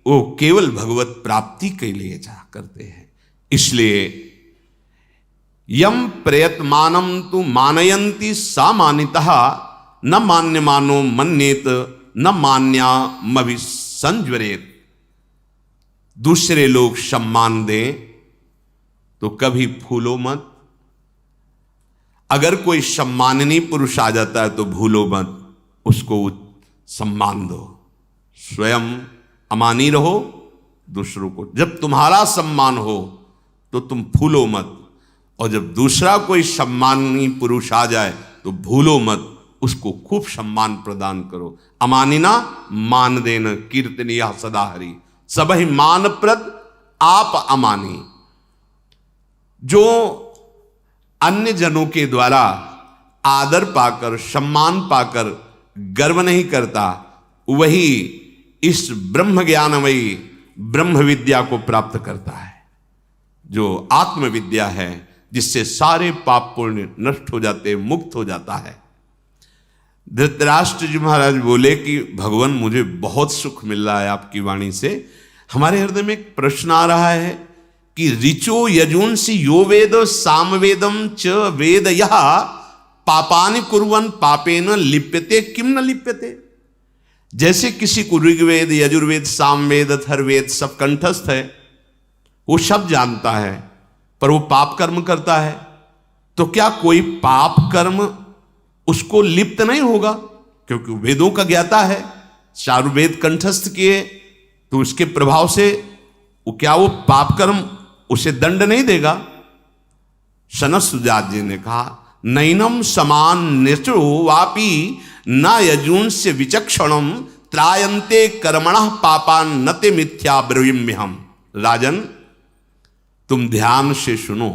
[SPEAKER 1] वो केवल भगवत प्राप्ति के लिए चाह करते हैं। इसलिए यम प्रयतमानम तु मानयंती सामान्यतः न मान्यमानो मन्येत न मान्यामभि संज्वरेत। दूसरे लोग सम्मान दें तो कभी फूलो मत। अगर कोई सम्माननीय पुरुष आ जाता है तो भूलो मत, उसको सम्मान दो। स्वयं अमानी रहो, दूसरों को। जब तुम्हारा सम्मान हो तो तुम फूलो मत, और जब दूसरा कोई सम्माननीय पुरुष आ जाए तो भूलो मत, उसको खूब सम्मान प्रदान करो। अमानिना मान देना, कीर्तनिया सदा हरि, सब ही मानप्रद आप अमानी। जो अन्य जनों के द्वारा आदर पाकर सम्मान पाकर गर्व नहीं करता, वही इस ब्रह्म ज्ञानमयी ब्रह्म विद्या को प्राप्त करता है, जो आत्मविद्या है, जिससे सारे पाप पुण्य नष्ट हो जाते, मुक्त हो जाता है। धृतराष्ट्र जी महाराज बोले कि भगवान मुझे बहुत सुख मिल रहा है आपकी वाणी से। हमारे हृदय में एक प्रश्न आ रहा है कि ऋचो यजुंसी यो वेद सामवेदम च वेद यह पापानि कुर्वन् पापेन लिप्यते किम न लिप्यते। जैसे किसी को ऋग्वेद यजुर्वेद सामवेद अथर्ववेद सब कंठस्थ है, वो सब जानता है, पर वो पाप कर्म करता है, तो क्या कोई पाप कर्म उसको लिप्त नहीं होगा? क्योंकि वेदों का ज्ञाता है, चारु वेद कंठस्थ किए, तो उसके प्रभाव से क्या वो पाप कर्म उसे दंड नहीं देगा? सनत सुजात जी ने कहा नैनम समान निचो वापी न यजुंस्य विचक्षणम त्रायन्ते कर्मणः पापान नते मिथ्या ब्रवीम्यहम्। राजन, तुम ध्यान से सुनो,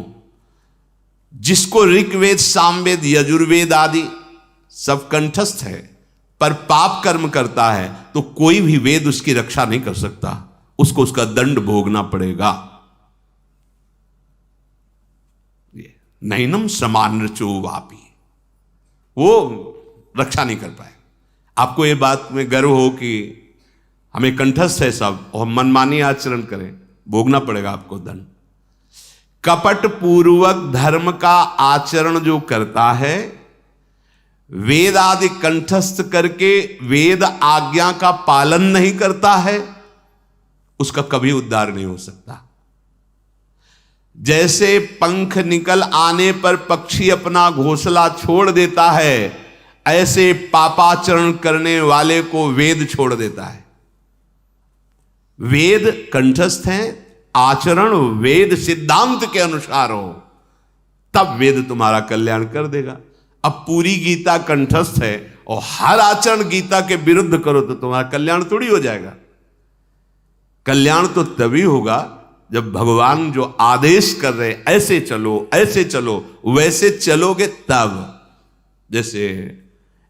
[SPEAKER 1] जिसको ऋग्वेद सामवेद यजुर्वेद आदि सब कंठस्थ है पर पाप कर्म करता है, तो कोई भी वेद उसकी रक्षा नहीं कर सकता, उसको उसका दंड भोगना पड़ेगा। नैनम समान रचो वापी, वो रक्षा नहीं कर पाए। आपको ये बात में गर्व हो कि हमें कंठस्थ है सब और मनमानी आचरण करें, भोगना पड़ेगा आपको दंड। कपट पूर्वक धर्म का आचरण जो करता है, वेद आदि कंठस्थ करके वेद आज्ञा का पालन नहीं करता है, उसका कभी उद्धार नहीं हो सकता। जैसे पंख निकल आने पर पक्षी अपना घोंसला छोड़ देता है, ऐसे पापाचरण करने वाले को वेद छोड़ देता है। वेद कंठस्थ हैं, आचरण वेद सिद्धांत के अनुसार हो, तब वेद तुम्हारा कल्याण कर देगा। अब पूरी गीता कंठस्थ है और हर आचरण गीता के विरुद्ध करो तो तुम्हारा कल्याण थोड़ी हो जाएगा। कल्याण तो तभी होगा जब भगवान जो आदेश कर रहे ऐसे चलो ऐसे चलो वैसे चलोगे तब। जैसे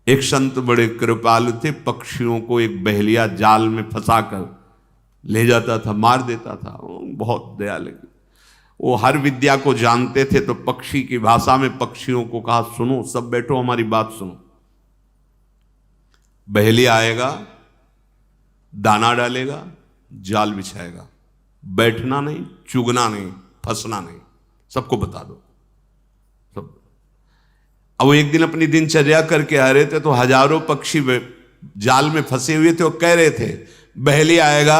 [SPEAKER 1] एक संत बड़े कृपालु थे, पक्षियों को एक बहेलिया जाल में फंसाकर ले जाता था, मार देता था, बहुत दया लगी। वो हर विद्या को जानते थे, तो पक्षी की भाषा में पक्षियों को कहा सुनो सब बैठो हमारी बात सुनो। बहेलिया आएगा, दाना डालेगा, जाल बिछाएगा, बैठना नहीं, चुगना नहीं, फंसना नहीं, सबको बता दो सब। अब वो एक दिन अपनी दिनचर्या करके आ रहे थे, तो हजारों पक्षी जाल में फंसे हुए थे। वो कह रहे थे बहेलिया आएगा,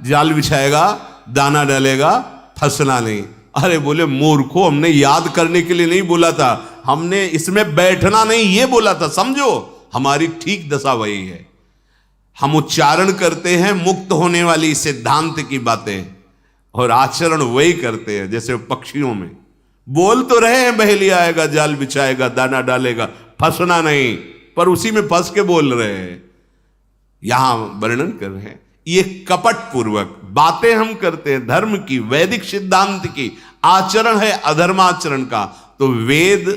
[SPEAKER 1] जाल बिछाएगा, दाना डालेगा, फंसना नहीं। अरे बोले मूर्खो, हमने याद करने के लिए नहीं बोला था, हमने इसमें बैठना नहीं ये बोला था। समझो हमारी ठीक दशा वही है। हम उच्चारण करते हैं मुक्त होने वाली सिद्धांत की बातें और आचरण वही करते हैं जैसे पक्षियों में। बोल तो रहे हैं बहेलिया आएगा, जाल बिछाएगा, दाना डालेगा, फंसना नहीं, पर उसी में फंस के बोल रहे हैं। यहां वर्णन कर रहे हैं ये कपट पूर्वक बातें हम करते हैं धर्म की, वैदिक सिद्धांत की, आचरण है अधर्माचरण का, तो वेद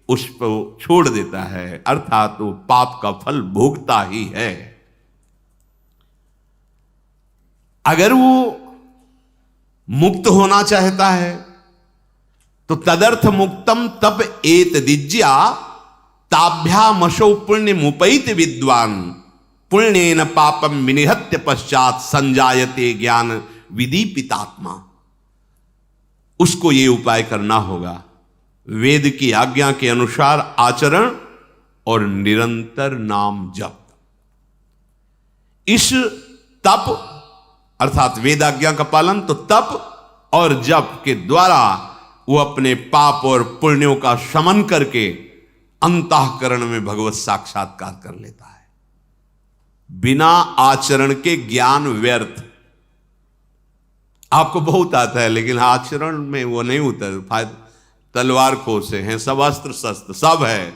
[SPEAKER 1] उसको छोड़ देता है, अर्थात वो पाप का फल भोगता ही है। अगर वो मुक्त होना चाहता है तो तदर्थ मुक्तम तप एत दिज्या ताभ्यामशो पुण्य मुपैत विद्वान पुण्येन पापम विनिहत्य पश्चात संजायते ज्ञान विदीपितात्मा। उसको ये उपाय करना होगा, वेद की आज्ञा के अनुसार आचरण और निरंतर नाम जप। इस तप अर्थात वेद आज्ञा का पालन, तो तप और जप के द्वारा वो अपने पाप और पुण्यों का शमन करके अंतःकरण में भगवत साक्षात्कार कर लेता है। बिना आचरण के ज्ञान व्यर्थ। आपको बहुत आता है लेकिन आचरण में वो नहीं उतर। तलवार खोसे हैं, सब अस्त्र शस्त्र सब है,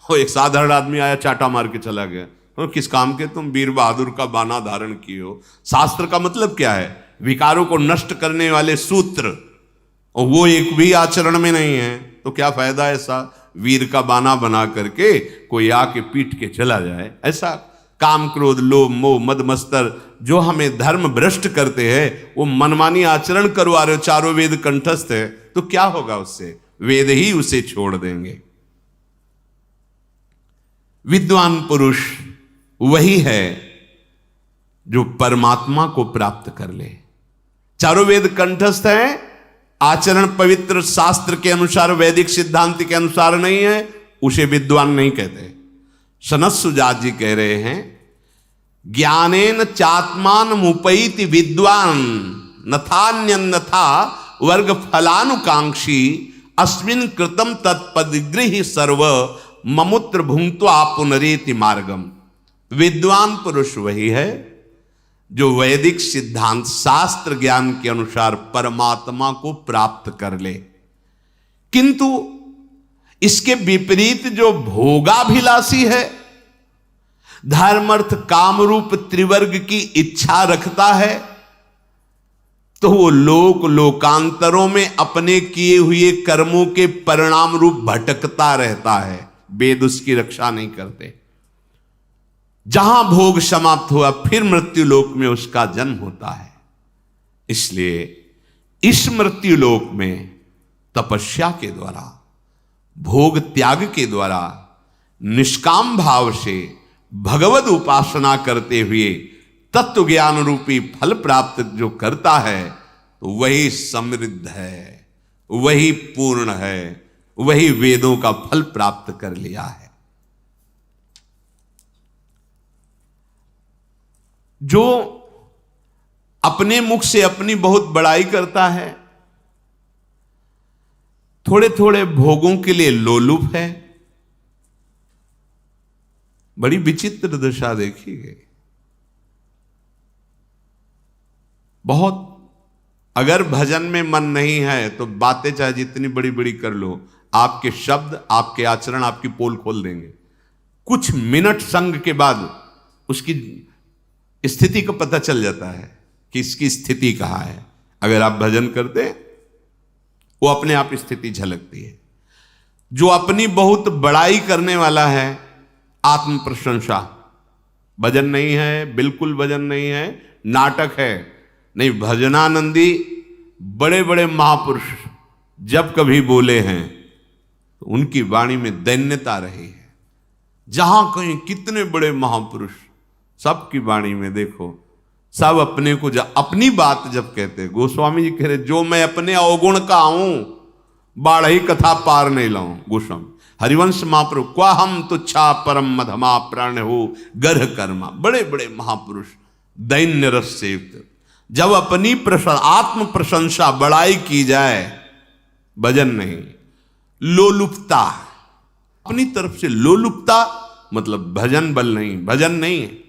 [SPEAKER 1] वो एक साधारण आदमी आया चाटा मार के चला गया। किस काम के? तुम वीर बहादुर का बाना धारण किए हो। शास्त्र का मतलब क्या है? विकारों को नष्ट करने वाले सूत्र, और वो एक भी आचरण में नहीं है, तो क्या फायदा ऐसा वीर का बाना बना करके कोई आके पीट के चला जाए। ऐसा काम क्रोध लोभ मोह मद मत्सर जो हमें धर्म भ्रष्ट करते हैं, वो मनमानी आचरण करवा रहे हो। चारों वेद कंठस्थ है, तो क्या होगा उससे? वेद ही उसे छोड़ देंगे। विद्वान पुरुष वही है जो परमात्मा को प्राप्त कर ले। चारों वेद कंठस्थ हैं, आचरण पवित्र शास्त्र के अनुसार, वैदिक सिद्धांत के अनुसार नहीं है, उसे विद्वान नहीं कहते। सनत सुजात जी कह रहे हैं, ज्ञानेन चात्मान मुपैति विद्वान नथान्यन्यथा वर्ग फलानुकांक्षी अस्मिन् कृतम तत्पदगृह सर्व ममुत्र भुंक्त्वा पुनरेति मार्गम। विद्वान पुरुष वही है जो वैदिक सिद्धांत शास्त्र ज्ञान के अनुसार परमात्मा को प्राप्त कर ले, किंतु इसके विपरीत जो भोगाभिलाषी है, धर्म अर्थ काम रूप त्रिवर्ग की इच्छा रखता है, तो वो लोकांतरों में अपने किए हुए कर्मों के परिणाम रूप भटकता रहता है। वेद उसकी रक्षा नहीं करते। जहां भोग समाप्त हुआ फिर मृत्यु लोक में उसका जन्म होता है। इसलिए इस मृत्यु लोक में तपस्या के द्वारा, भोग त्याग के द्वारा, निष्काम भाव से भगवद उपासना करते हुए तत्व ज्ञान रूपी फल प्राप्त जो करता है, तो वही समृद्ध है, वही पूर्ण है, वही वेदों का फल प्राप्त कर लिया है। जो अपने मुख से अपनी बहुत बड़ाई करता है, थोड़े थोड़े भोगों के लिए लोलुप है, बड़ी विचित्र दशा देखी गई। बहुत, अगर भजन में मन नहीं है तो बातें चाहे जितनी बड़ी बड़ी कर लो, आपके शब्द, आपके आचरण आपकी पोल खोल देंगे। कुछ मिनट संग के बाद उसकी स्थिति को पता चल जाता है कि इसकी स्थिति कहां है। अगर आप भजन करते, वो अपने आप स्थिति झलकती है। जो अपनी बहुत बड़ाई करने वाला है, आत्म प्रशंसा, भजन नहीं है, बिल्कुल भजन नहीं है, नाटक है। नहीं, भजनानंदी बड़े बड़े महापुरुष जब कभी बोले हैं तो उनकी वाणी में दैन्यता रही है। जहां कहीं कितने बड़े महापुरुष, सबकी वाणी में देखो, सब अपने को अपनी बात जब कहते, गोस्वामी जी कह रहे, जो मैं अपने अवगुण का हूं, बाढ़ी कथा पार नहीं लाऊं। गोस्वामी हरिवंश महापुरुष, क्वा हम तुच्छा परम मधमा प्राण हो गर्ह कर्मा। बड़े बड़े महापुरुष दैन्य रस से युक्त, जब अपनी आत्म प्रशंसा बड़ाई की जाए, भजन नहीं, लोलुपता, अपनी तरफ से लोलुपता, मतलब भजन बल नहीं, भजन नहीं है।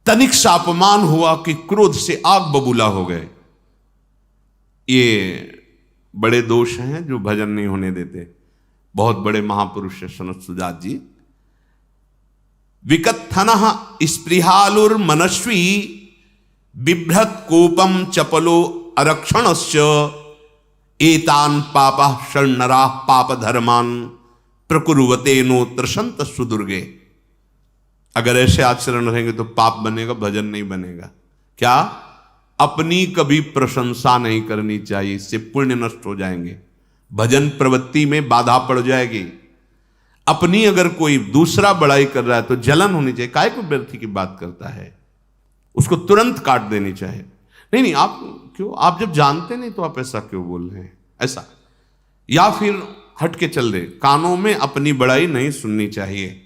[SPEAKER 1] तनिक सा अपमान हुआ कि क्रोध से आग बबूला हो गए। ये बड़े दोष हैं जो भजन नहीं होने देते। बहुत बड़े महापुरुष है सनत सुजात जी। विकत्थनः स्पृहालुर मनस्वी बिभ्रत कोपम चपलो अरक्षणस्य एतान पापा षण्णरा पाप धर्मान प्रकुर्वते नो त्रसंत सुदुर्गे। अगर ऐसे आचरण रहेंगे तो पाप बनेगा, भजन नहीं बनेगा। क्या? अपनी कभी प्रशंसा नहीं करनी चाहिए, इससे पुण्य नष्ट हो जाएंगे, भजन प्रवृत्ति में बाधा पड़ जाएगी। अपनी अगर कोई दूसरा बड़ाई कर रहा है तो जलन होनी चाहिए। काय को व्यर्थी की बात करता है, उसको तुरंत काट देनी चाहिए। नहीं, आप क्यों, आप जब जानते नहीं तो आप ऐसा क्यों बोल रहे हैं, ऐसा। या फिर हट के चल दे, कानों में अपनी बड़ाई नहीं सुननी चाहिए।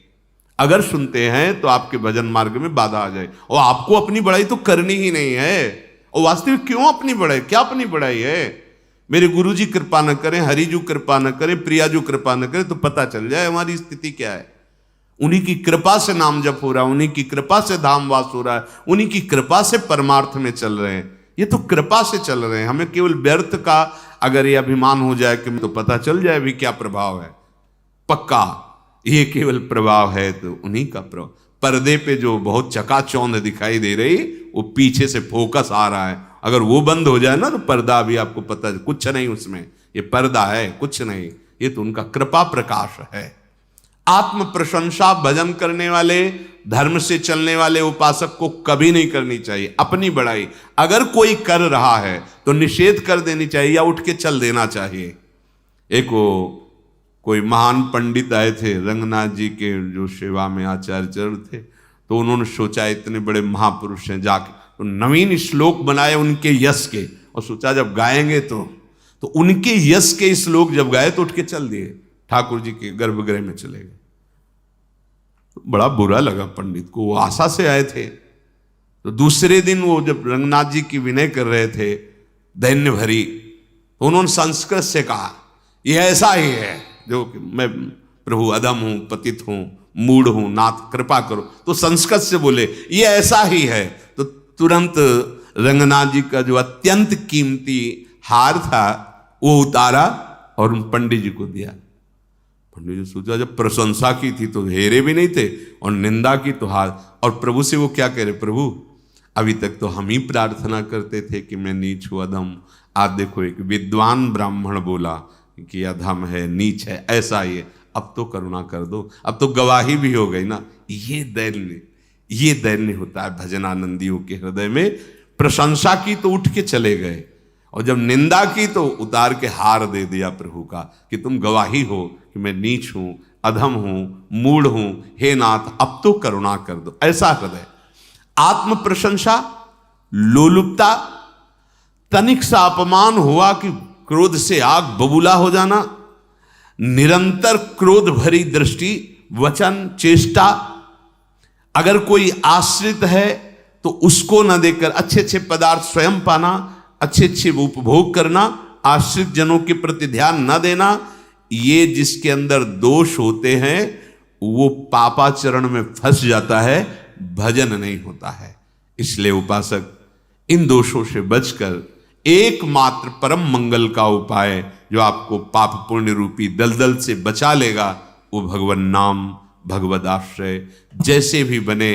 [SPEAKER 1] अगर सुनते हैं तो आपके भजन मार्ग में बाधा आ जाए। और आपको अपनी बड़ाई तो करनी ही नहीं है। और वास्तविक क्यों अपनी बड़ाई, क्या अपनी बड़ाई है? मेरे गुरु जी कृपा न करें, हरिजू कृपा न करें, प्रियाजू कृपा न करें, तो पता चल जाए हमारी स्थिति क्या है। उन्हीं की कृपा से नाम जप हो रहा है, उन्हीं की कृपा से धाम वास हो रहा है, उन्हीं की कृपा से परमार्थ में चल रहे हैं। ये तो कृपा से चल रहे हैं। हमें केवल व्यर्थ का अगर ये अभिमान हो जाए कि तो पता चल जाए भी क्या प्रभाव है, पक्का ये केवल प्रभाव है तो उन्हीं का प्रभाव। पर्दे पे जो बहुत चकाचौंध दिखाई दे रही, वो पीछे से फोकस आ रहा है। अगर वो बंद हो जाए ना तो पर्दा भी आपको पता, कुछ नहीं उसमें, ये पर्दा है, कुछ नहीं, ये तो उनका कृपा प्रकाश है। आत्म प्रशंसा भजन करने वाले, धर्म से चलने वाले उपासक को कभी नहीं करनी चाहिए। अपनी बड़ाई अगर कोई कर रहा है तो निषेध कर देनी चाहिए या उठ के चल देना चाहिए। एक वो कोई महान पंडित आए थे, रंगनाथ जी के जो सेवा में आचार्य चरण थे, तो उन्होंने सोचा इतने बड़े महापुरुष हैं, जाके तो नवीन श्लोक बनाए उनके यश के, और सोचा जब गाएंगे तो उनके यश के श्लोक जब गाए तो उठ के चल दिए, ठाकुर जी के गर्भगृह में चले गए। तो बड़ा बुरा लगा पंडित को, वो आशा से आए थे। तो दूसरे दिन वो जब रंगनाथ जी की विनय कर रहे थे दैन्य भरी, तो उन्होंने संस्कृत से कहा ये ऐसा ही है, जो कि मैं प्रभु अधम हूं, पतित हूं, मूढ़ हूं, नाथ कृपा करो। तो संस्कृत से बोले ये ऐसा ही है। तो तुरंत रंगनाथ जी का जो अत्यंत कीमती हार था वो उतारा और उन पंडित जी को दिया। पंडित जी सोचा जब प्रशंसा की थी तो हेरे भी नहीं थे, और निंदा की तो हार। और प्रभु से वो क्या कह रहे, प्रभु अभी तक तो हम ही प्रार्थना करते थे कि मैं नीच हूं, अधम। आज देखो एक विद्वान ब्राह्मण बोला कि अधम है, नीच है, ऐसा ही है, अब तो करुणा कर दो, अब तो गवाही भी हो गई ना। ये दैन्य होता है भजनानंदियों के हृदय में। प्रशंसा की तो उठ के चले गए, और जब निंदा की तो उतार के हार दे दिया प्रभु का कि तुम गवाही हो कि मैं नीच हूं, अधम हूं, मूढ़ हूं, हे नाथ अब तो करुणा कर दो। ऐसा हृदय। आत्म प्रशंसा, लोलुपता, तनिक सा अपमान हुआ कि क्रोध से आग बबूला हो जाना, निरंतर क्रोध भरी दृष्टि, वचन, चेष्टा। अगर कोई आश्रित है तो उसको न देकर अच्छे अच्छे पदार्थ स्वयं पाना, अच्छे अच्छे उपभोग करना, आश्रित जनों के प्रति ध्यान न देना, ये जिसके अंदर दोष होते हैं वो पापाचरण में फंस जाता है, भजन नहीं होता है। इसलिए उपासक इन दोषों से बचकर एकमात्र परम मंगल का उपाय जो आपको पाप पुण्य रूपी दलदल से बचा लेगा वो भगवन नाम, भगवद आश्रय। जैसे भी बने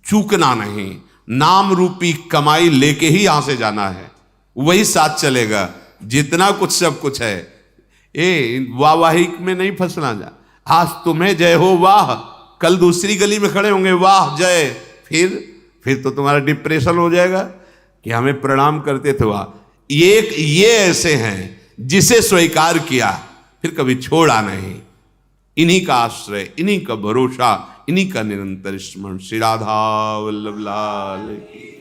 [SPEAKER 1] चूकना नहीं, नाम रूपी कमाई लेके ही यहां से जाना है, वही साथ चलेगा। जितना कुछ सब कुछ है, वाहवाहिक में नहीं फंसना। जा आज तुम्हें जय हो वाह, कल दूसरी गली में खड़े होंगे वाह जय, फिर तो तुम्हारा डिप्रेशन हो जाएगा कि हमें प्रणाम करते थे वाह। ये ऐसे हैं जिसे स्वीकार किया फिर कभी छोड़ा नहीं। इन्हीं का आश्रय, इन्हीं का भरोसा, इन्हीं का निरंतर स्मरण। श्री राधा वल्लभ लाल की।